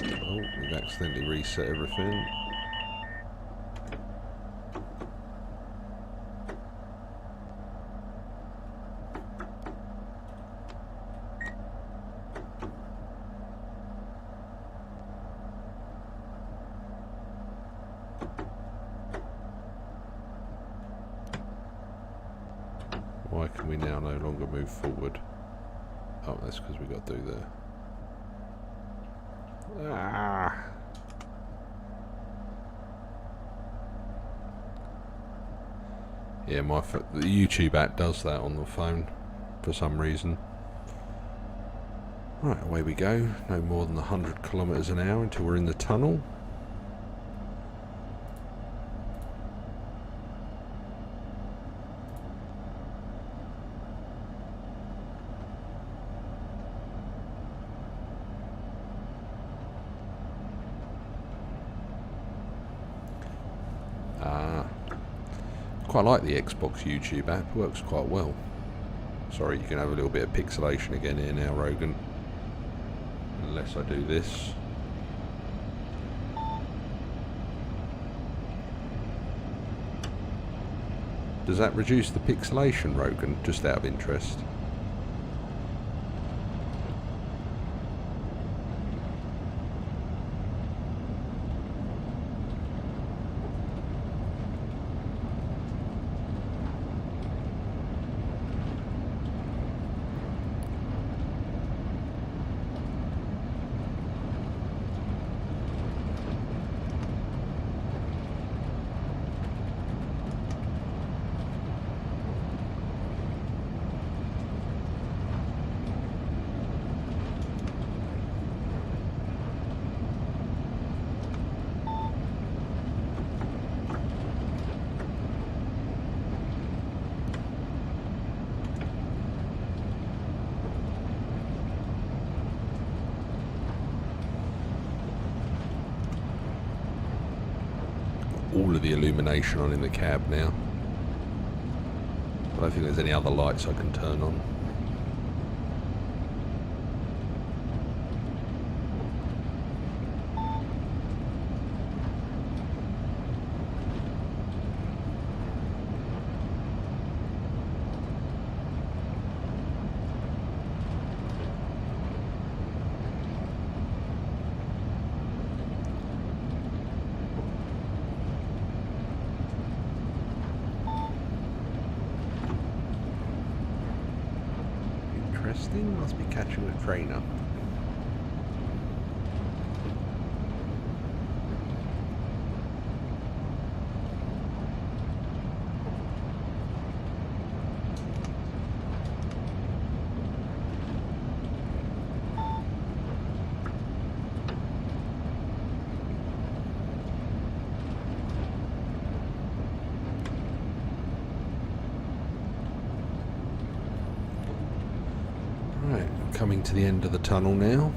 Oh, we've accidentally reset everything. Why can we now no longer move forward? Oh, that's because we got to do the... Ah. Yeah, the YouTube app does that on the phone for some reason. Right, away we go. No more than 100 kilometers an hour until we're in the tunnel. Quite like the Xbox YouTube app, it works quite well. Sorry, you can have a little bit of pixelation again here now, Rogan. Unless I do this. Does that reduce the pixelation, Rogan, just out of interest? all of the illumination on in the cab now. I don't think there's any other lights I can turn on. Must be catching a train up. Coming to the end of the tunnel now.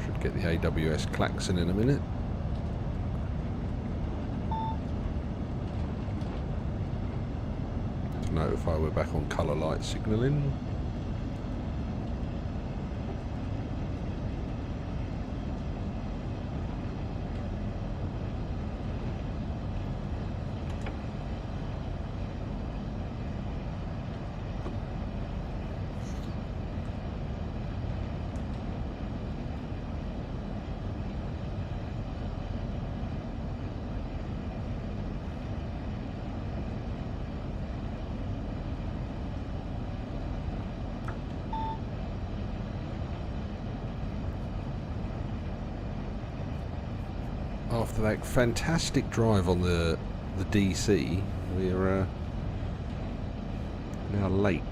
Should get the AWS klaxon in a minute. To notify we're back on colour light signalling. After that fantastic drive on the DC, we're now late.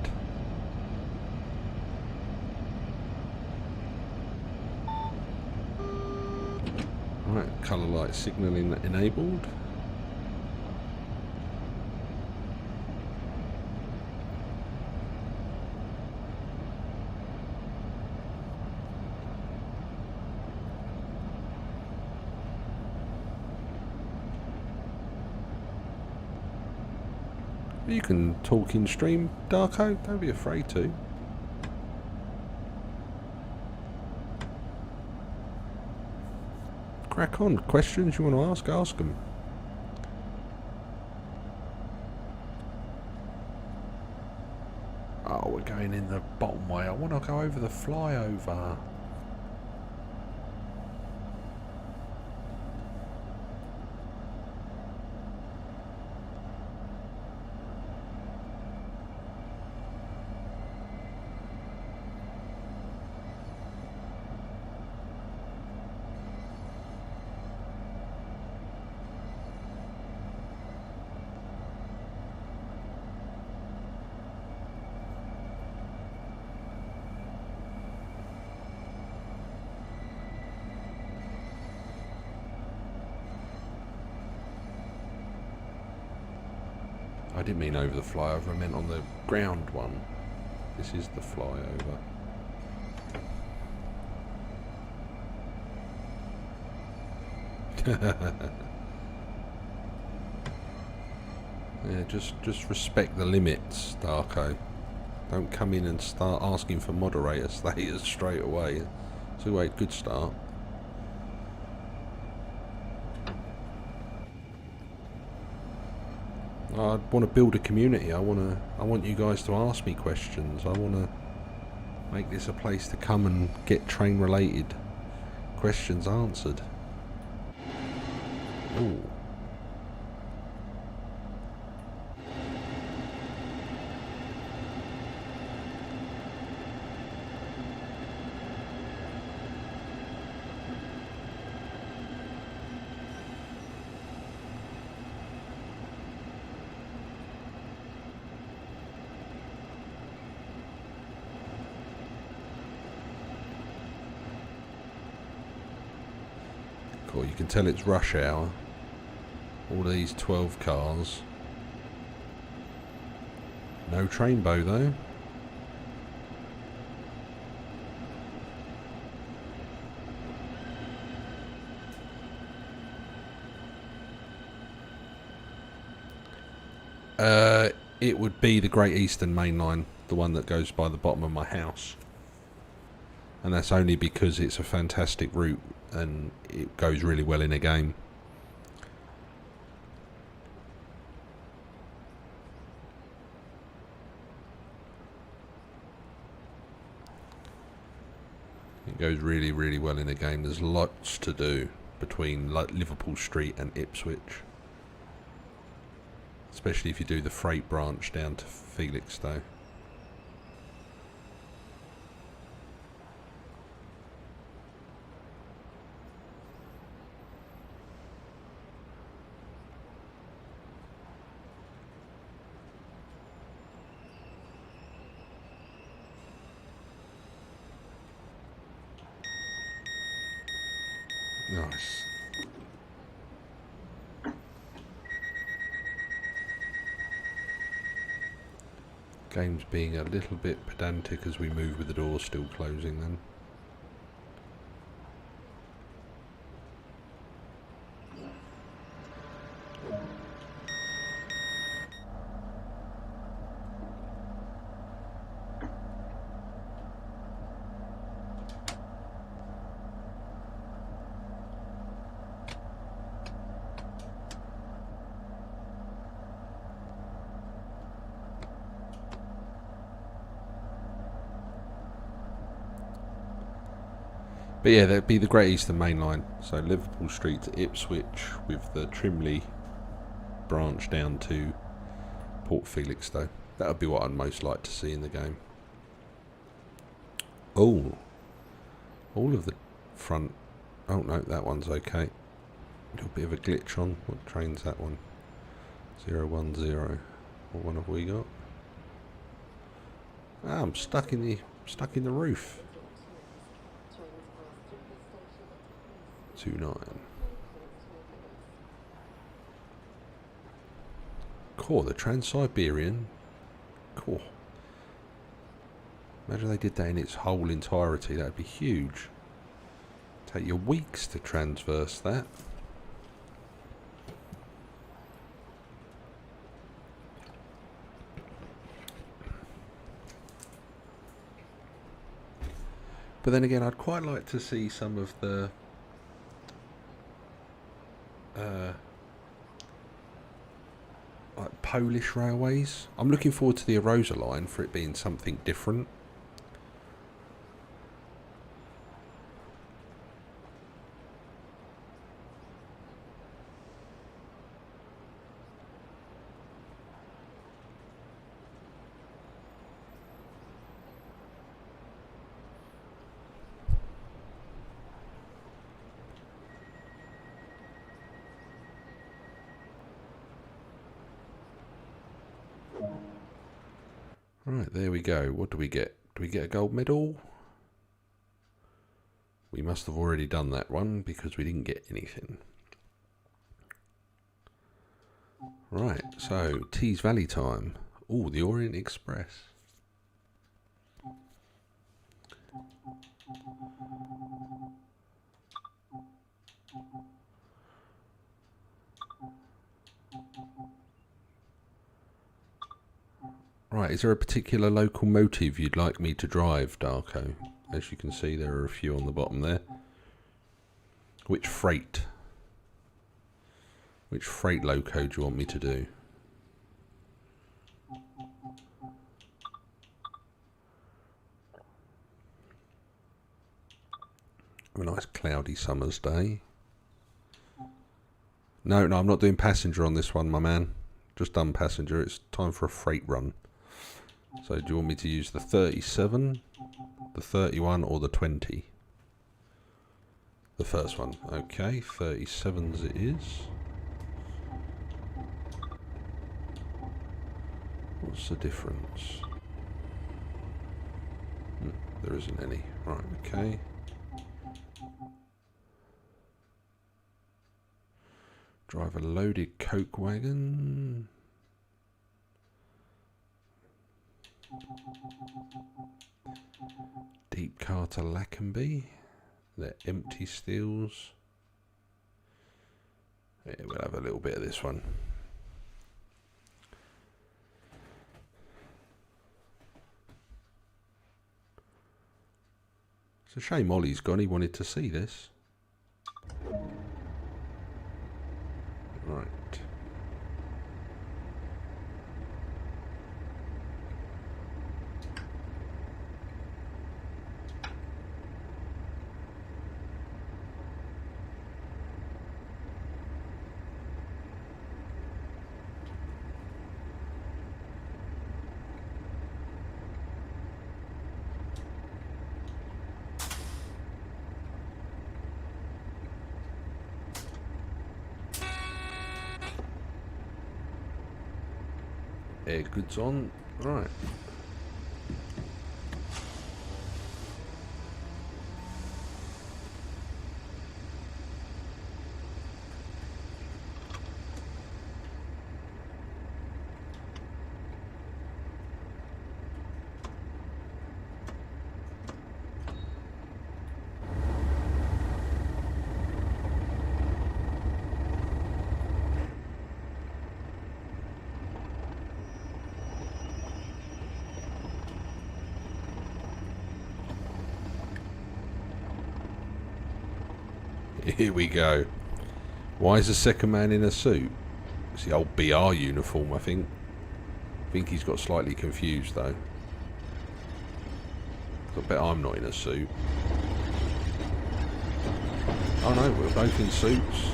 Right, colour light signalling enabled. You can talk in stream, Darko, don't be afraid to. Crack on, questions you want to ask them. Oh, we're going in the bottom way. I want to go over the flyover. I didn't mean over the flyover, I meant on the ground one. This is the flyover. Yeah, just respect the limits, Darko. Don't come in and start asking for moderator status straight away. So wait, good start. I want to build a community. I want you guys to ask me questions. I want to make this a place to come and get train related questions answered. Ooh. Cool, you can tell it's rush hour. All these 12 cars. No trainbow though. It would be the Great Eastern Main Line, the one that goes by the bottom of my house. And that's only because it's a fantastic route and it goes really well in a game. It goes really, really well in a game. There's lots to do between like Liverpool Street and Ipswich. Especially if you do the freight branch down to Felixstowe. Nice. Game's being a little bit pedantic as we move with the door still closing then. But yeah, that'd be the Great Eastern Main Line. So Liverpool Street to Ipswich with the Trimley branch down to Port Felixstowe. That would be what I'd most like to see in the game. Oh, all of the front. Oh no, that one's okay. A little bit of a glitch on. What train's that one? 010. What one have we got? Ah, I'm stuck in the roof. 29. Cool, the Trans-Siberian. Cool. Imagine they did that in its whole entirety. That'd be huge. Take you weeks to transverse that. But then again, I'd quite like to see some of the like Polish railways. I'm looking forward to the Arosa line for it being something different. Right, there we go. What do we get? Do we get a gold medal? We must have already done that one because we didn't get anything. Right, so Tees Valley time. Oh, the Orient Express. Right, is there a particular local motive you'd like me to drive, Darko? As you can see, there are a few on the bottom there. Which freight loco do you want me to do? A nice cloudy summer's day. No, I'm not doing passenger on this one, my man. Just done passenger. It's time for a freight run. So do you want me to use the 37, the 31 or the 20? The first one. Okay, 37s it is. What's the difference? There isn't any. Right, okay. Drive a loaded coke wagon. Deep car to Lackenby. They're empty steels. Yeah, we'll have a little bit of this one. It's a shame Ollie's gone. He wanted to see this. Right. Air goods on. Right. Here we go. Why is the second man in a suit? It's the old BR uniform, I think. I think he's got slightly confused, though. I bet I'm not in a suit. Oh no, we're both in suits.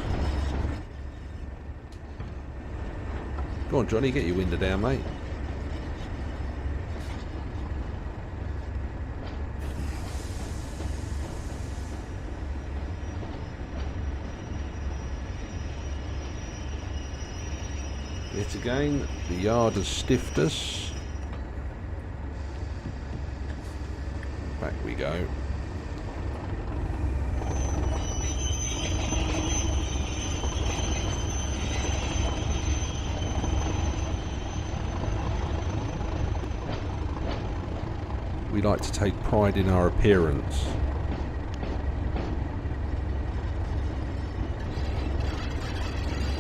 Go on, Johnny, get your window down, mate. Yet again, the yard has stiffed us. Back we go. We like to take pride in our appearance.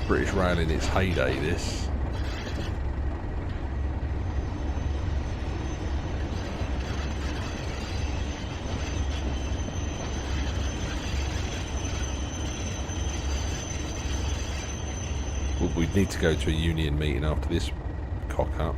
British Rail in its heyday, this. Well, we'd need to go to a union meeting after this cock up.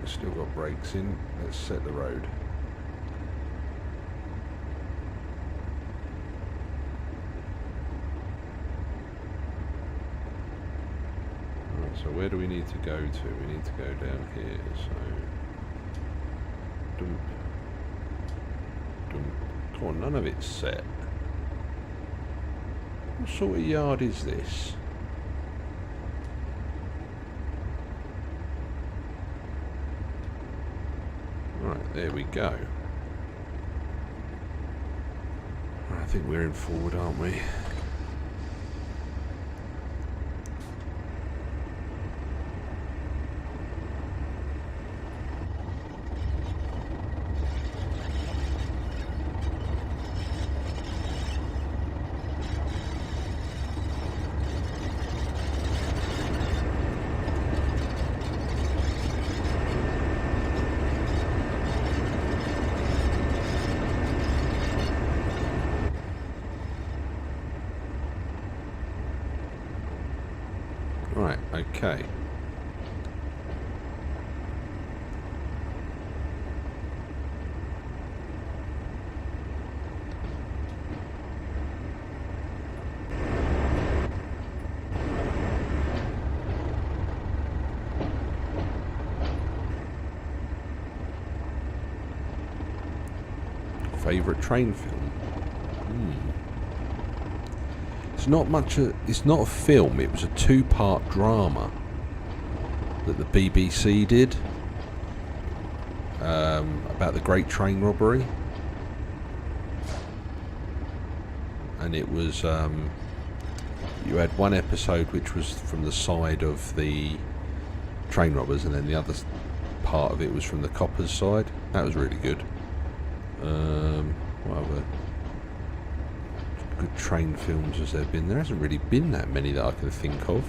Still got brakes in. Let's set the road. Right, so where do we need to go to? We need to go down here. So dump, dump. Come on, none of it's set. What sort of yard is this? Right, there we go. I think we're in forward, aren't we? Right, okay. Favourite train film? It's not a film, it was a two-part drama that the BBC did about the Great Train Robbery, and it was you had one episode which was from the side of the train robbers, and then the other part of it was from the coppers' side. That was really good. What other good train films has there been? There hasn't really been that many that I can think of.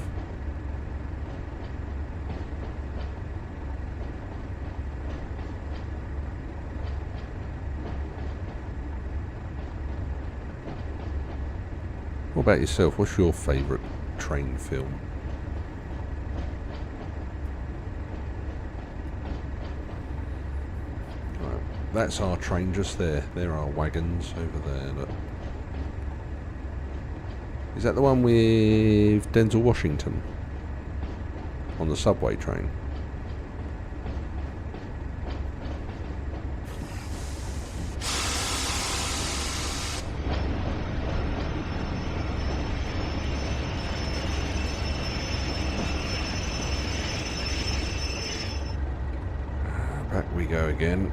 What about yourself? What's your favourite train film? Right, that's our train just there. There are wagons over there. Look. Is that the one with Denzel Washington on the subway train? Back we go again.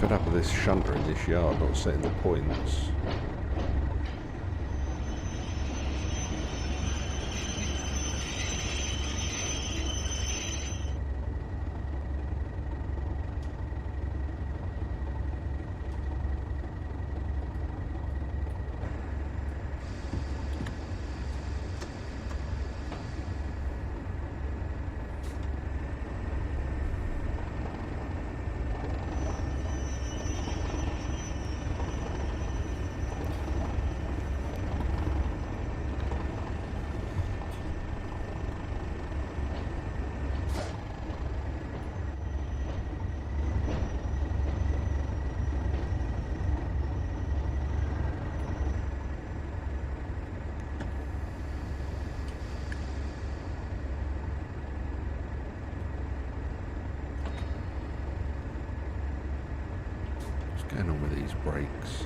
Fed up with this shunter in this yard not setting the points. What's going on with these brakes?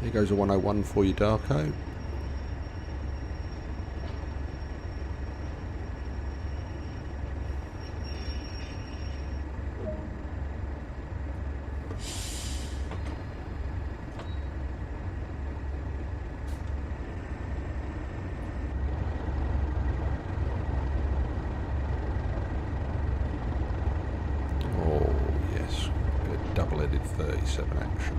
Here goes a 101 for you, Darko. Oh, yes. Good double-headed 37 action.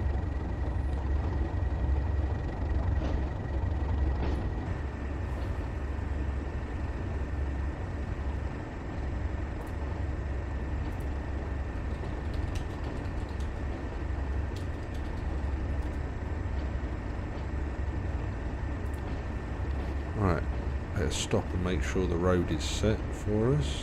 Right, let's stop and make sure the road is set for us.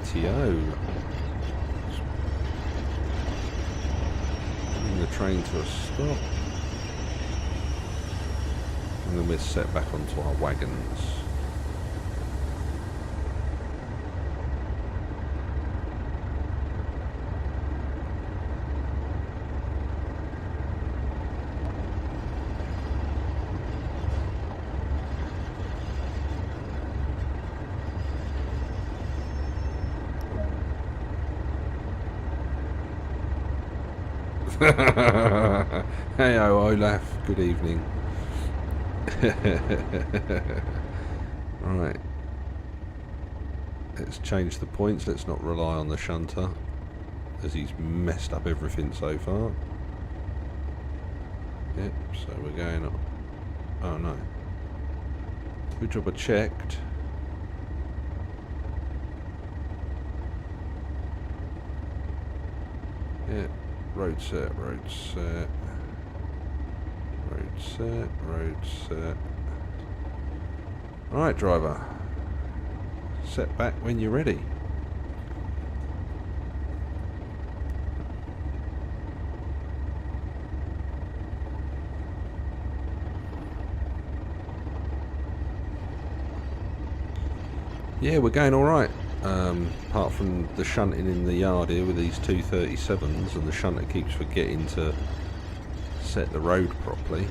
Rightio. Bring the train to a stop. And then we're set back onto our wagons. Hey, Olaf, good evening. Right, let's change the points. Let's not rely on the shunter, as he's messed up everything so far. Yep, so we're going up. Oh no, good job I checked. Yep. Road set, road set, road set, road set. Alright, driver. Set back when you're ready. Yeah, we're going alright. Apart from the shunting in the yard here with these 237s, and the shunter keeps forgetting to set the road properly.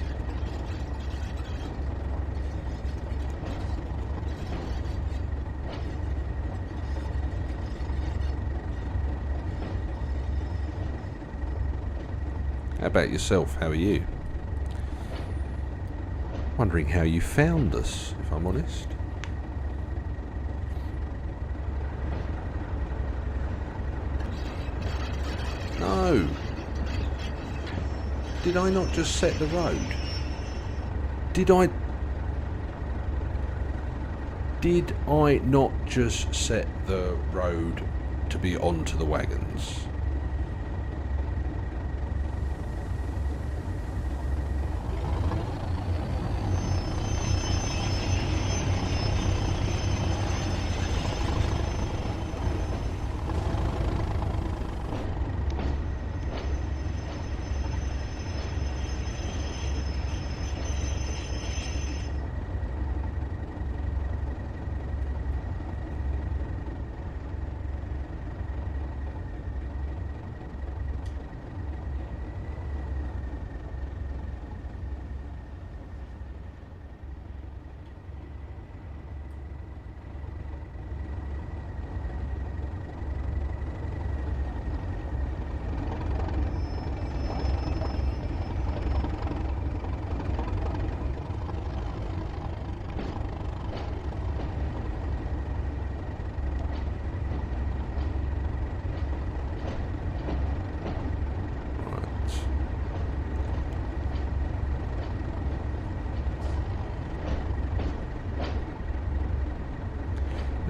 How about yourself? How are you? Wondering how you found us, if I'm honest. No. Did I not just set the road? Did I not just set the road to be onto the wagons?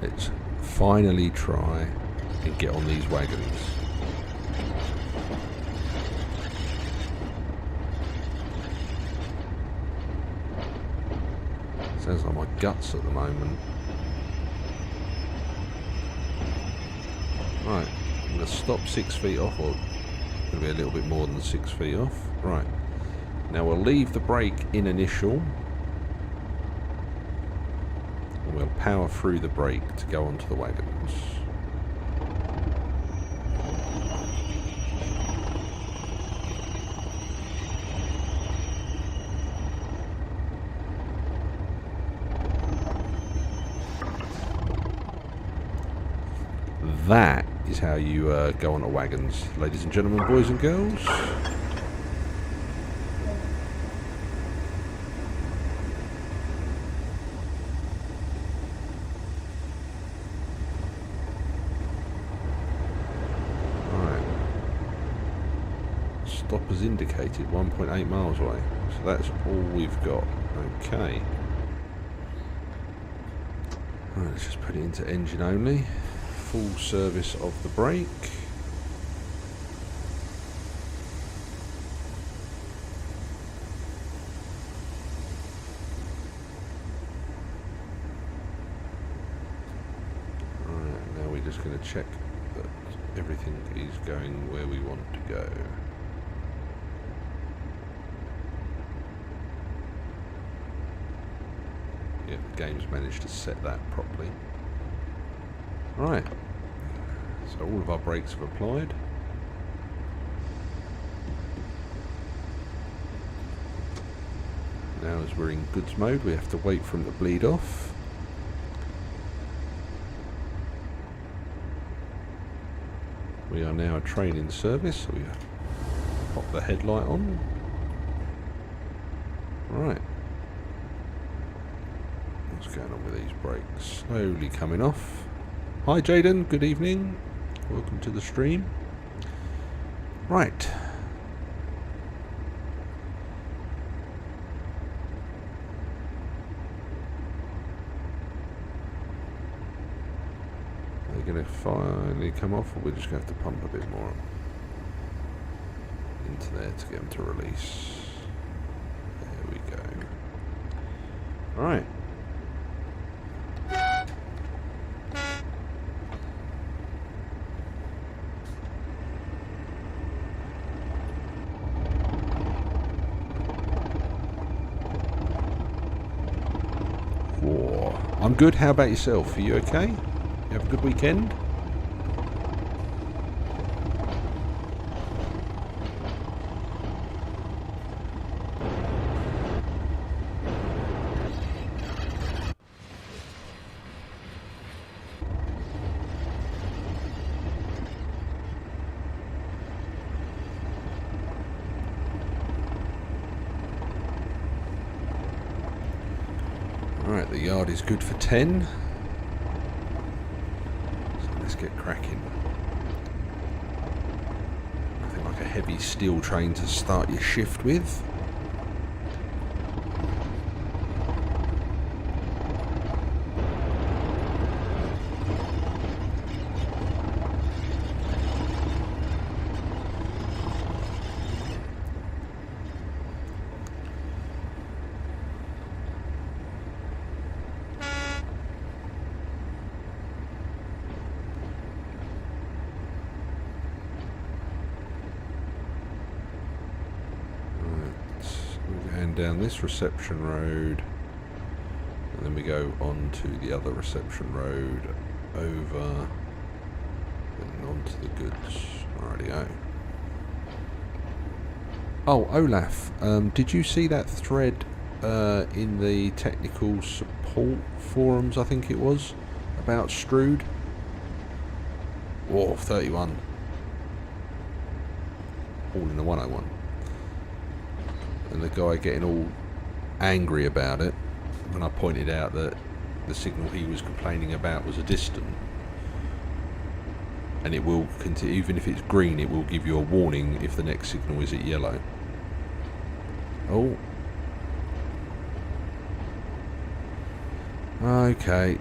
Let's finally try and get on these wagons. Sounds like my guts at the moment. Right, I'm going to stop 6 feet off, or going to be a little bit more than 6 feet off. Right, now we'll leave the brake in initial. And we'll power through the brake to go onto the wagons. That is how you go onto wagons, ladies and gentlemen, boys and girls. Stop as indicated, 1.8 miles away. So that's all we've got. Okay. Right, let's just put it into engine only. Full service of the brake. Right, now we just just going to check that everything is going where we want to go. Yeah, the game's managed to set that properly. Right, so all of our brakes have applied. Now as we're in goods mode, we have to wait for them to bleed off. We are now a train in service, so we pop the headlight on. Right. What's going on with these brakes? Slowly coming off. Hi Jaden, good evening. Welcome to the stream. Right. They're going to finally come off, or we're just going to have to pump a bit more into there to get them to release. There we go. Alright. Whoa. I'm good, how about yourself? Are you okay? You have a good weekend? Alright, the yard is good for 10. Get cracking. Nothing like a heavy steel train to start your shift with. Down this reception road, and then we go on to the other reception road, over and onto the goods. Rightio. Oh, Olaf, did you see that thread in the technical support forums, I think it was, about Strood? Whoa, 31. All in the 101. And the guy getting all angry about it when I pointed out that the signal he was complaining about was a distant, and it will continue, even if it's green, it will give you a warning if the next signal is at yellow. Oh, okay.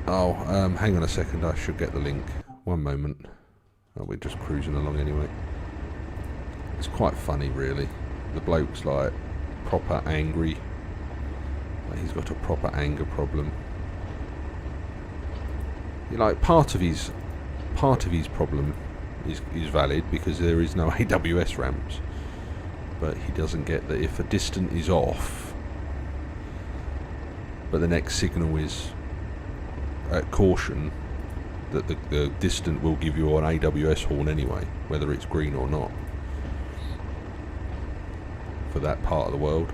Oh, hang on a second, I should get the link. One moment. Oh, we're just cruising along anyway. It's quite funny, really. The bloke's like proper angry. Like he's got a proper anger problem. Like part of his problem is valid because there is no AWS ramps. But he doesn't get that if a distant is off, but the next signal is at caution, that the distant will give you an AWS horn anyway, whether it's green or not. For that part of the world.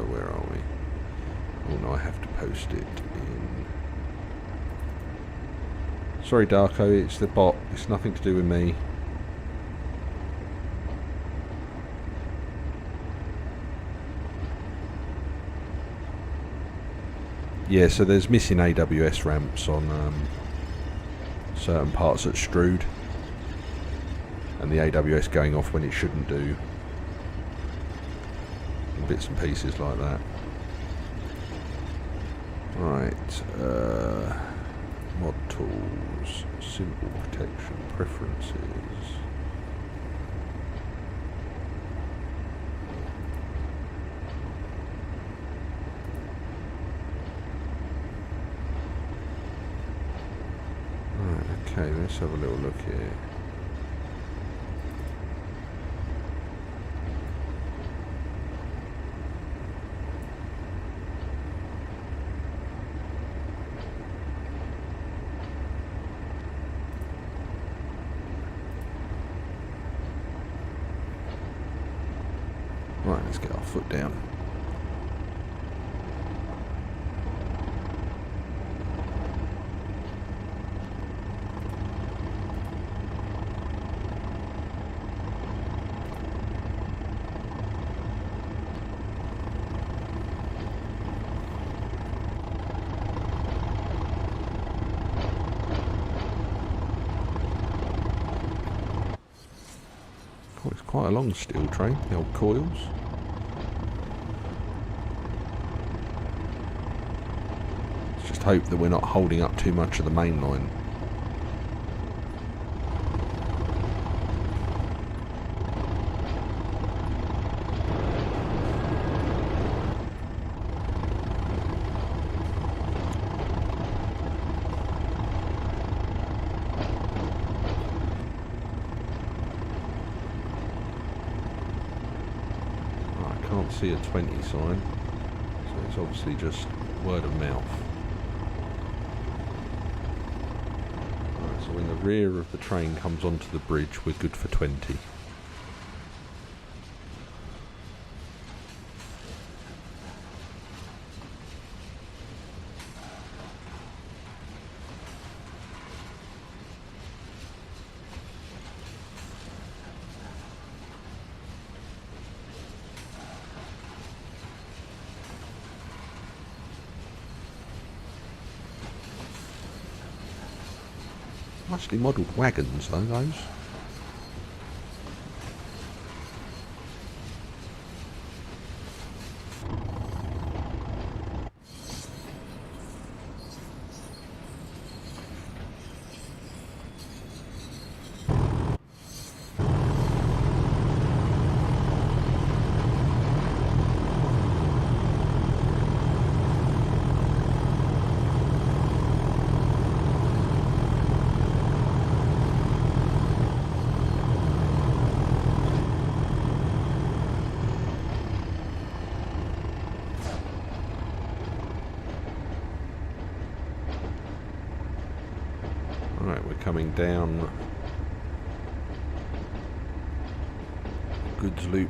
Where are we? Oh no, I have to post it in. Sorry Darko, it's the bot, it's nothing to do with me. Yeah, so there's missing AWS ramps on certain parts at Strood. And the AWS going off when it shouldn't do. And bits and pieces like that. Right. Mod tools. Simple protection. Preferences. Okay, let's have a little look here. Right, let's get our foot down. Oh, it's quite a long steel train, the old coils. Let's just hope that we're not holding up too much of the main line. See a 20 sign, so it's obviously just word of mouth. Right, so when the rear of the train comes onto the bridge, we're good for 20. Nicely modelled wagons, though, those. Right, we're coming down goods loop.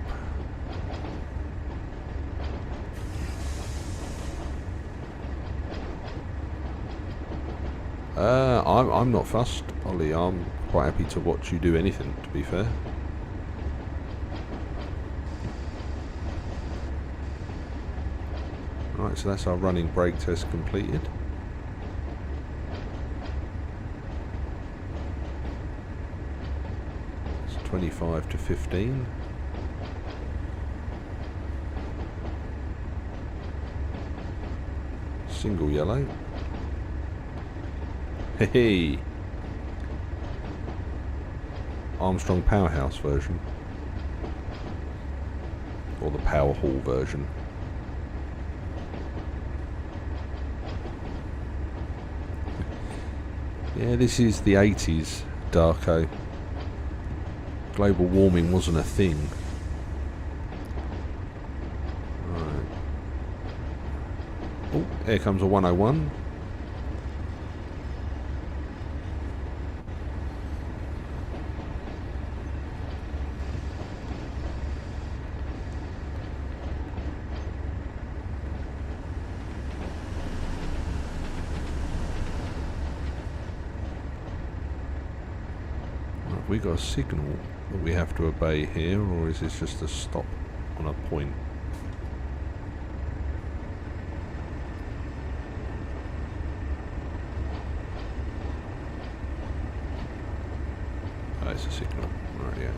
I'm not fussed, Ollie. I'm quite happy to watch you do anything, to be fair. Right, so that's our running brake test completed. It's 25 to 15. Single yellow. Hey, Armstrong Powerhouse version, or the Power Hall version. Yeah, this is the 80s, Darko. Global warming wasn't a thing. Right. Oh, here comes a 101. Have we got a signal that we have to obey here, or is this just a stop on a point? Oh, it's a signal. Right, yeah.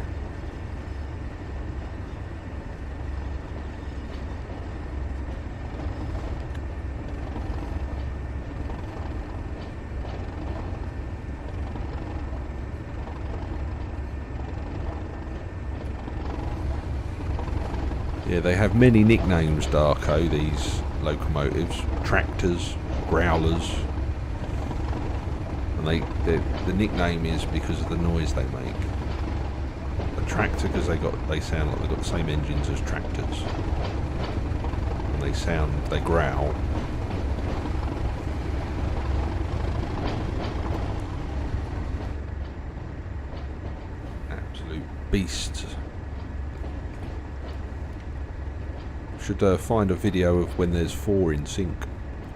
Yeah, they have many nicknames, Darko, these locomotives. Tractors, growlers. and the nickname is because of the noise they make. A tractor, because they sound like they've got the same engines as tractors, and they growl. Absolute beasts. Should find a video of when there's 4 in sync,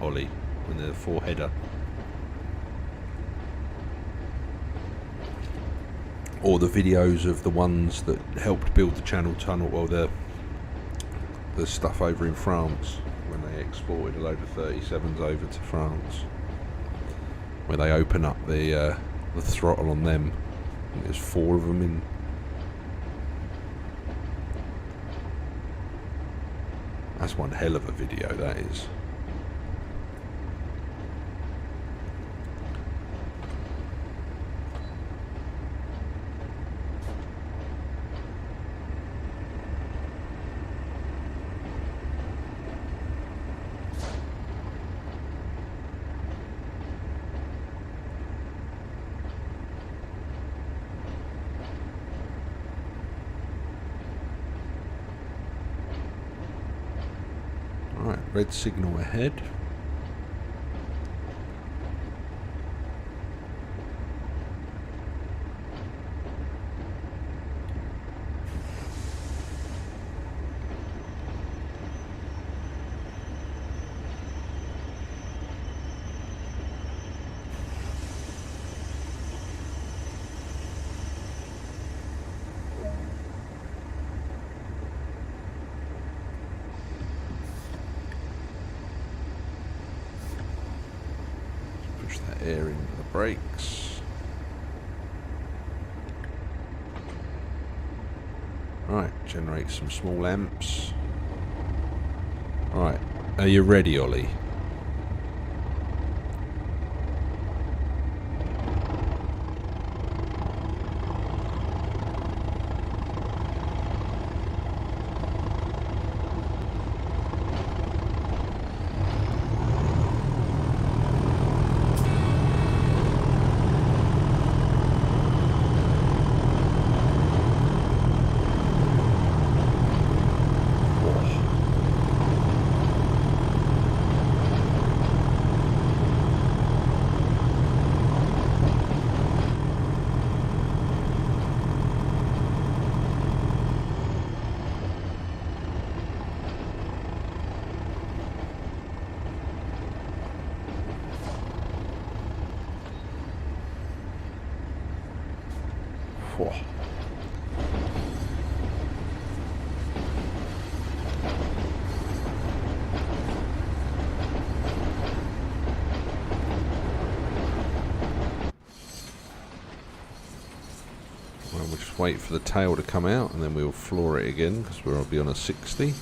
Ollie, when they're 4-header. Or the videos of the ones that helped build the Channel Tunnel, or the stuff over in France, when they exported a load of 37s over to France, where they open up the throttle on them. I think there's 4 of them in. That's one hell of a video, that is. Right, red signal ahead. Push that air into the brakes. Right, generate some small amps. Right, are you ready, Ollie? Whoa. Well, we'll just wait for the tail to come out and then we'll floor it again because we'll be on a 60.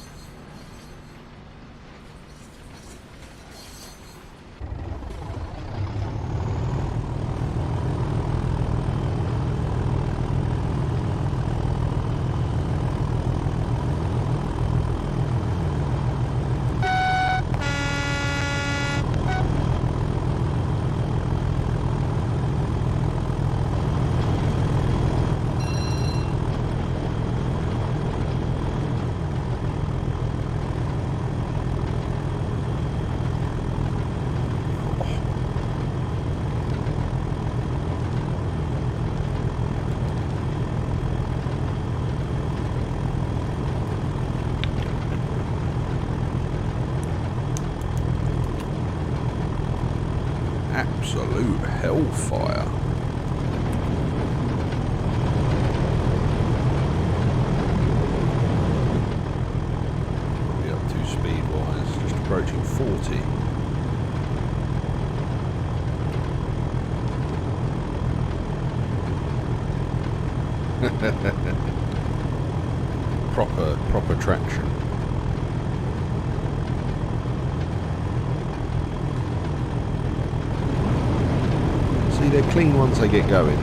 Absolute hellfire. Be up to speed wise, just approaching 40. proper traction. See, they're clean once they get going.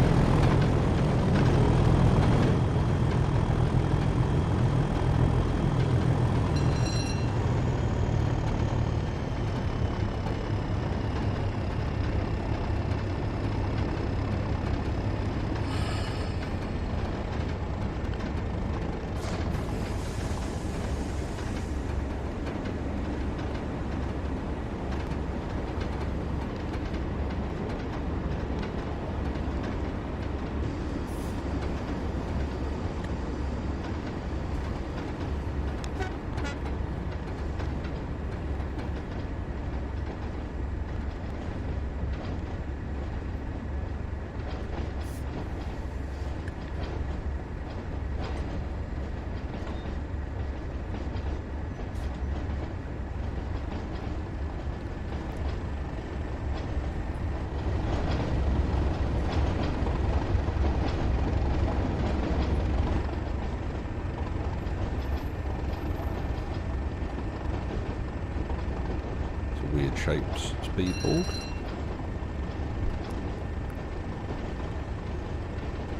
weird shaped speedboard.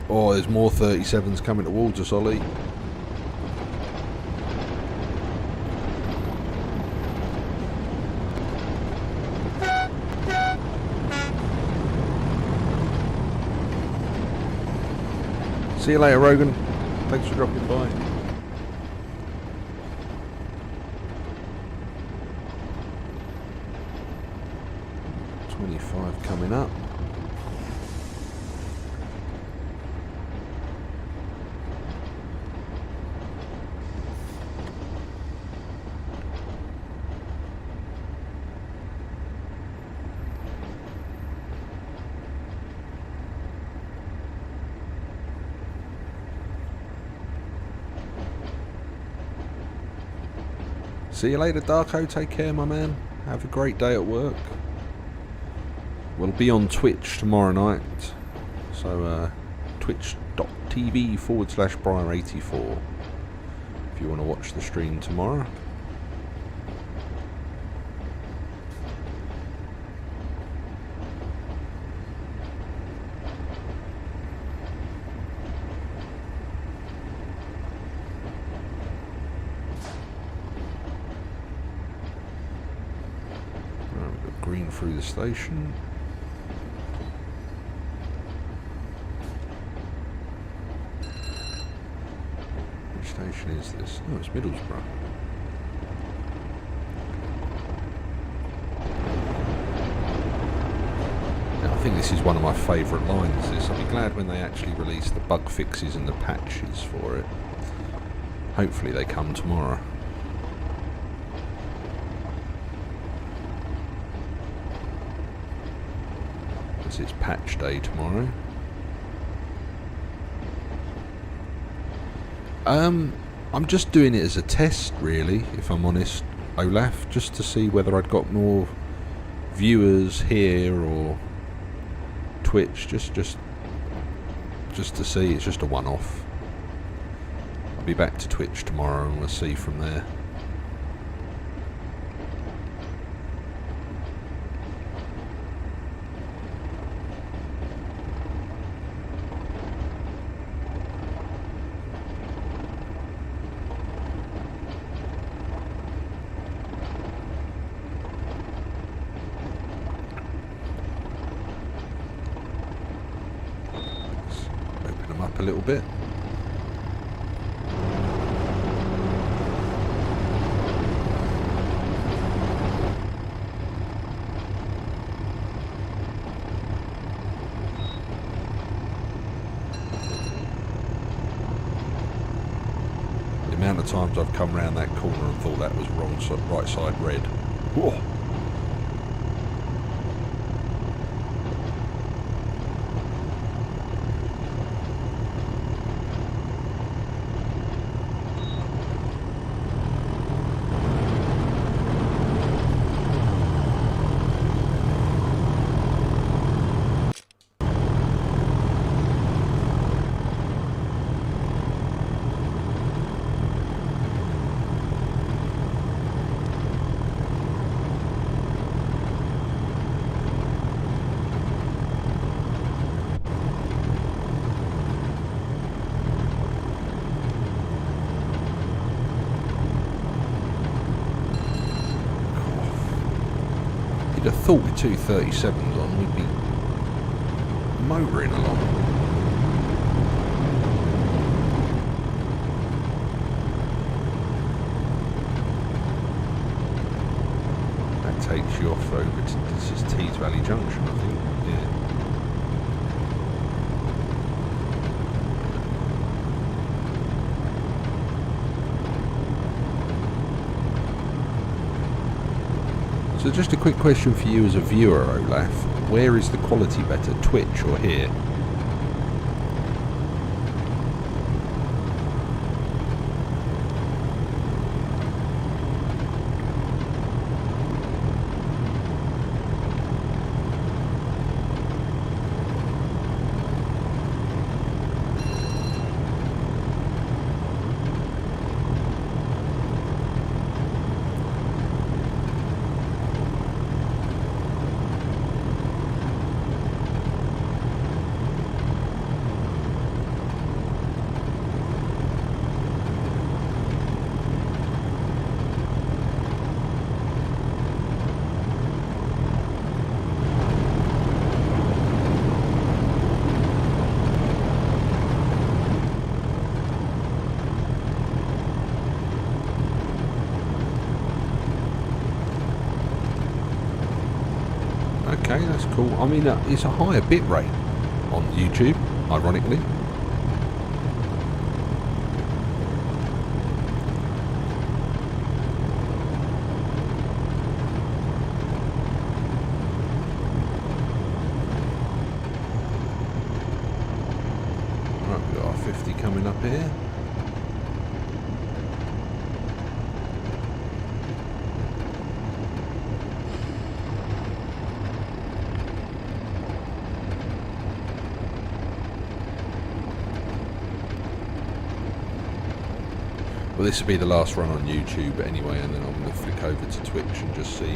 Oh, there's more 37s coming towards us, Ollie. See you later, Rogan. Thanks for dropping by. .25 coming up. See you later, Darko. Take care, my man. Have a great day at work. We'll be on Twitch tomorrow night. So, twitch.tv/Briar84 if you want to watch the stream tomorrow. Green through the station. Which station is this? Oh, it's Middlesbrough. Now, I think this is one of my favourite lines, this. I'll be glad when they actually release the bug fixes and the patches for it. Hopefully they come tomorrow. It's patch day tomorrow. I'm just doing it as a test, really, if I'm honest, Olaf, just to see whether I'd got more viewers here or Twitch, just to see. It's just a one-off. I'll be back to Twitch tomorrow and we'll see from there. A little bit. The amount of times I've come round that corner and thought that was wrong, right side red. Whoa. You'd have thought with two 37s on we'd be motoring along. That takes you off over to, this is Tees Valley Junction, I think. Yeah. So just a quick question for you as a viewer, Olaf. Where is the quality better, Twitch or here? Okay, that's cool. I mean, it's a higher bit rate on YouTube, ironically. Right, we've got our 50 coming up here. Well, this will be the last run on YouTube anyway, and then I'm going to flick over to Twitch and just see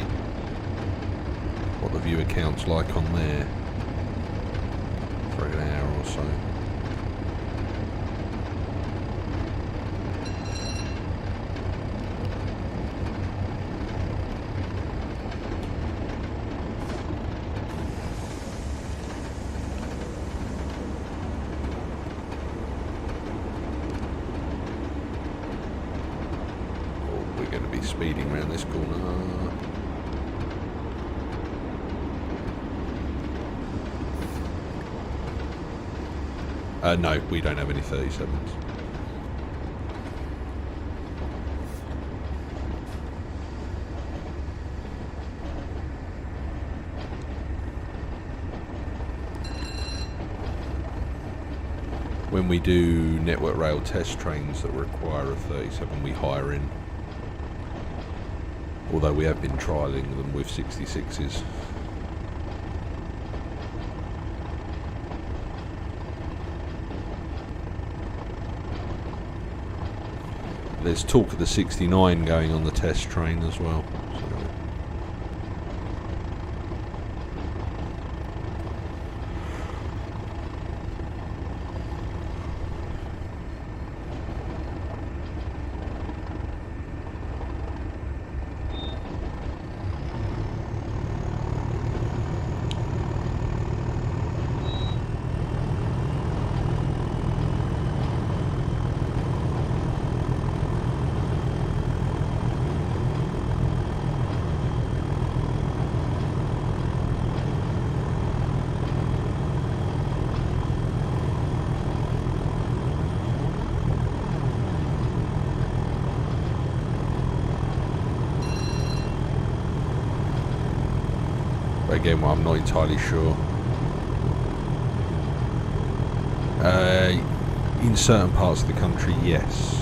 what the viewer count's like on there for an hour or so. Speeding around this corner. No, we don't have any 37s. When we do network rail test trains that require a 37, we hire in. Although we have been trialling them with 66s. There's talk of the 69 going on the test train as well. So. Again, well, I'm not entirely sure. In certain parts of the country, yes.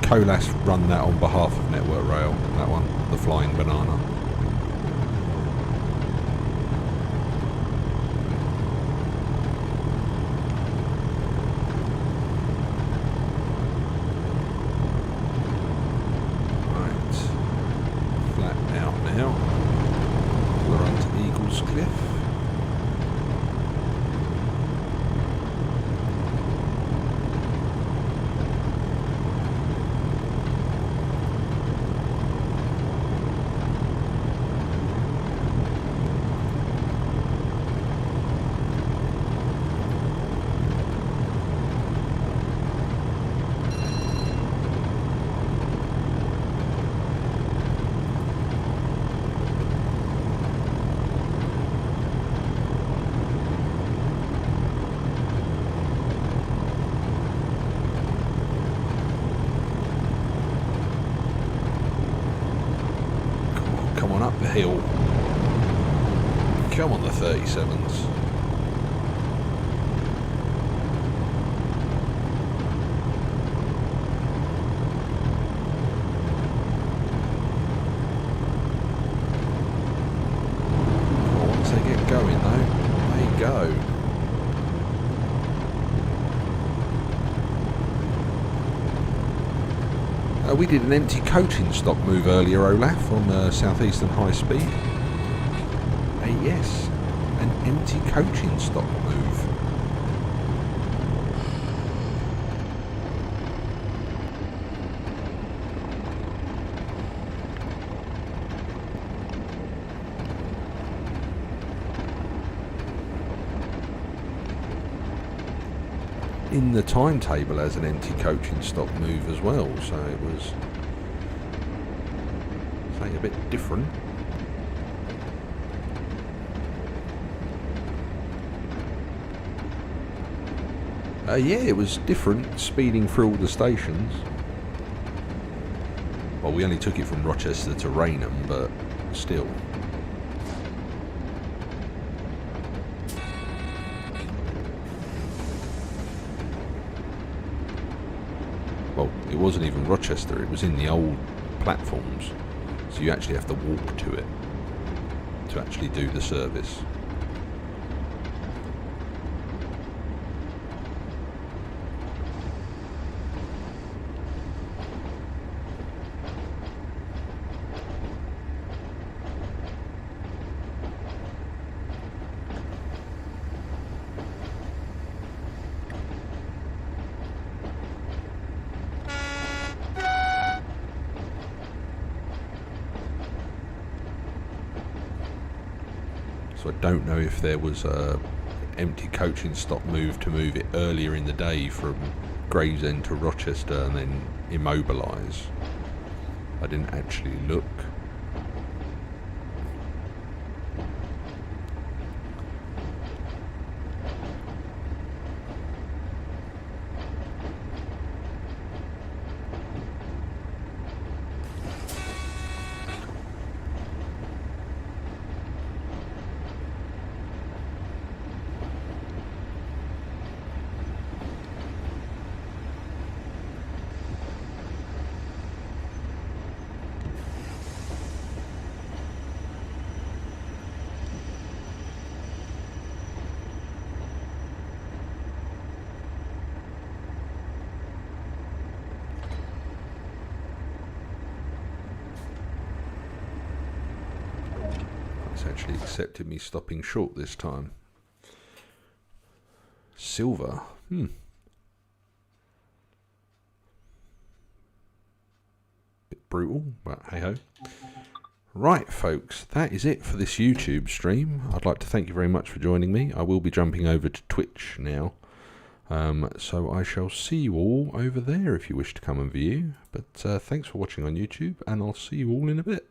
Colas run that on behalf of Network Rail, that one, the Flying Banana. Right, flat out now. We're on to Eagles Cliff. Up the hill. Come on, the 37s. Once they get going though, they go. We did an empty coaching stock move earlier, Olaf, on South Eastern High Speed. Yes, an empty coaching stock move. in the timetable as an empty coaching stock move as well, so it was something a bit different. Yeah, it was different, speeding through all the stations. Well, we only took it from Rochester to Raynham, but still. Well, it wasn't even Rochester, it was in the old platforms, so you actually have to walk to it to actually do the service. So I don't know if there was a empty coaching stock move to move it earlier in the day from Gravesend to Rochester and then immobilise. I didn't actually look. It's actually accepted me stopping short this time. Silver. Bit brutal, but hey ho. Right, folks, that is it for this YouTube stream. I'd like to thank you very much for joining me. I will be jumping over to Twitch now. So I shall see you all over there if you wish to come and view. But thanks for watching on YouTube, and I'll see you all in a bit.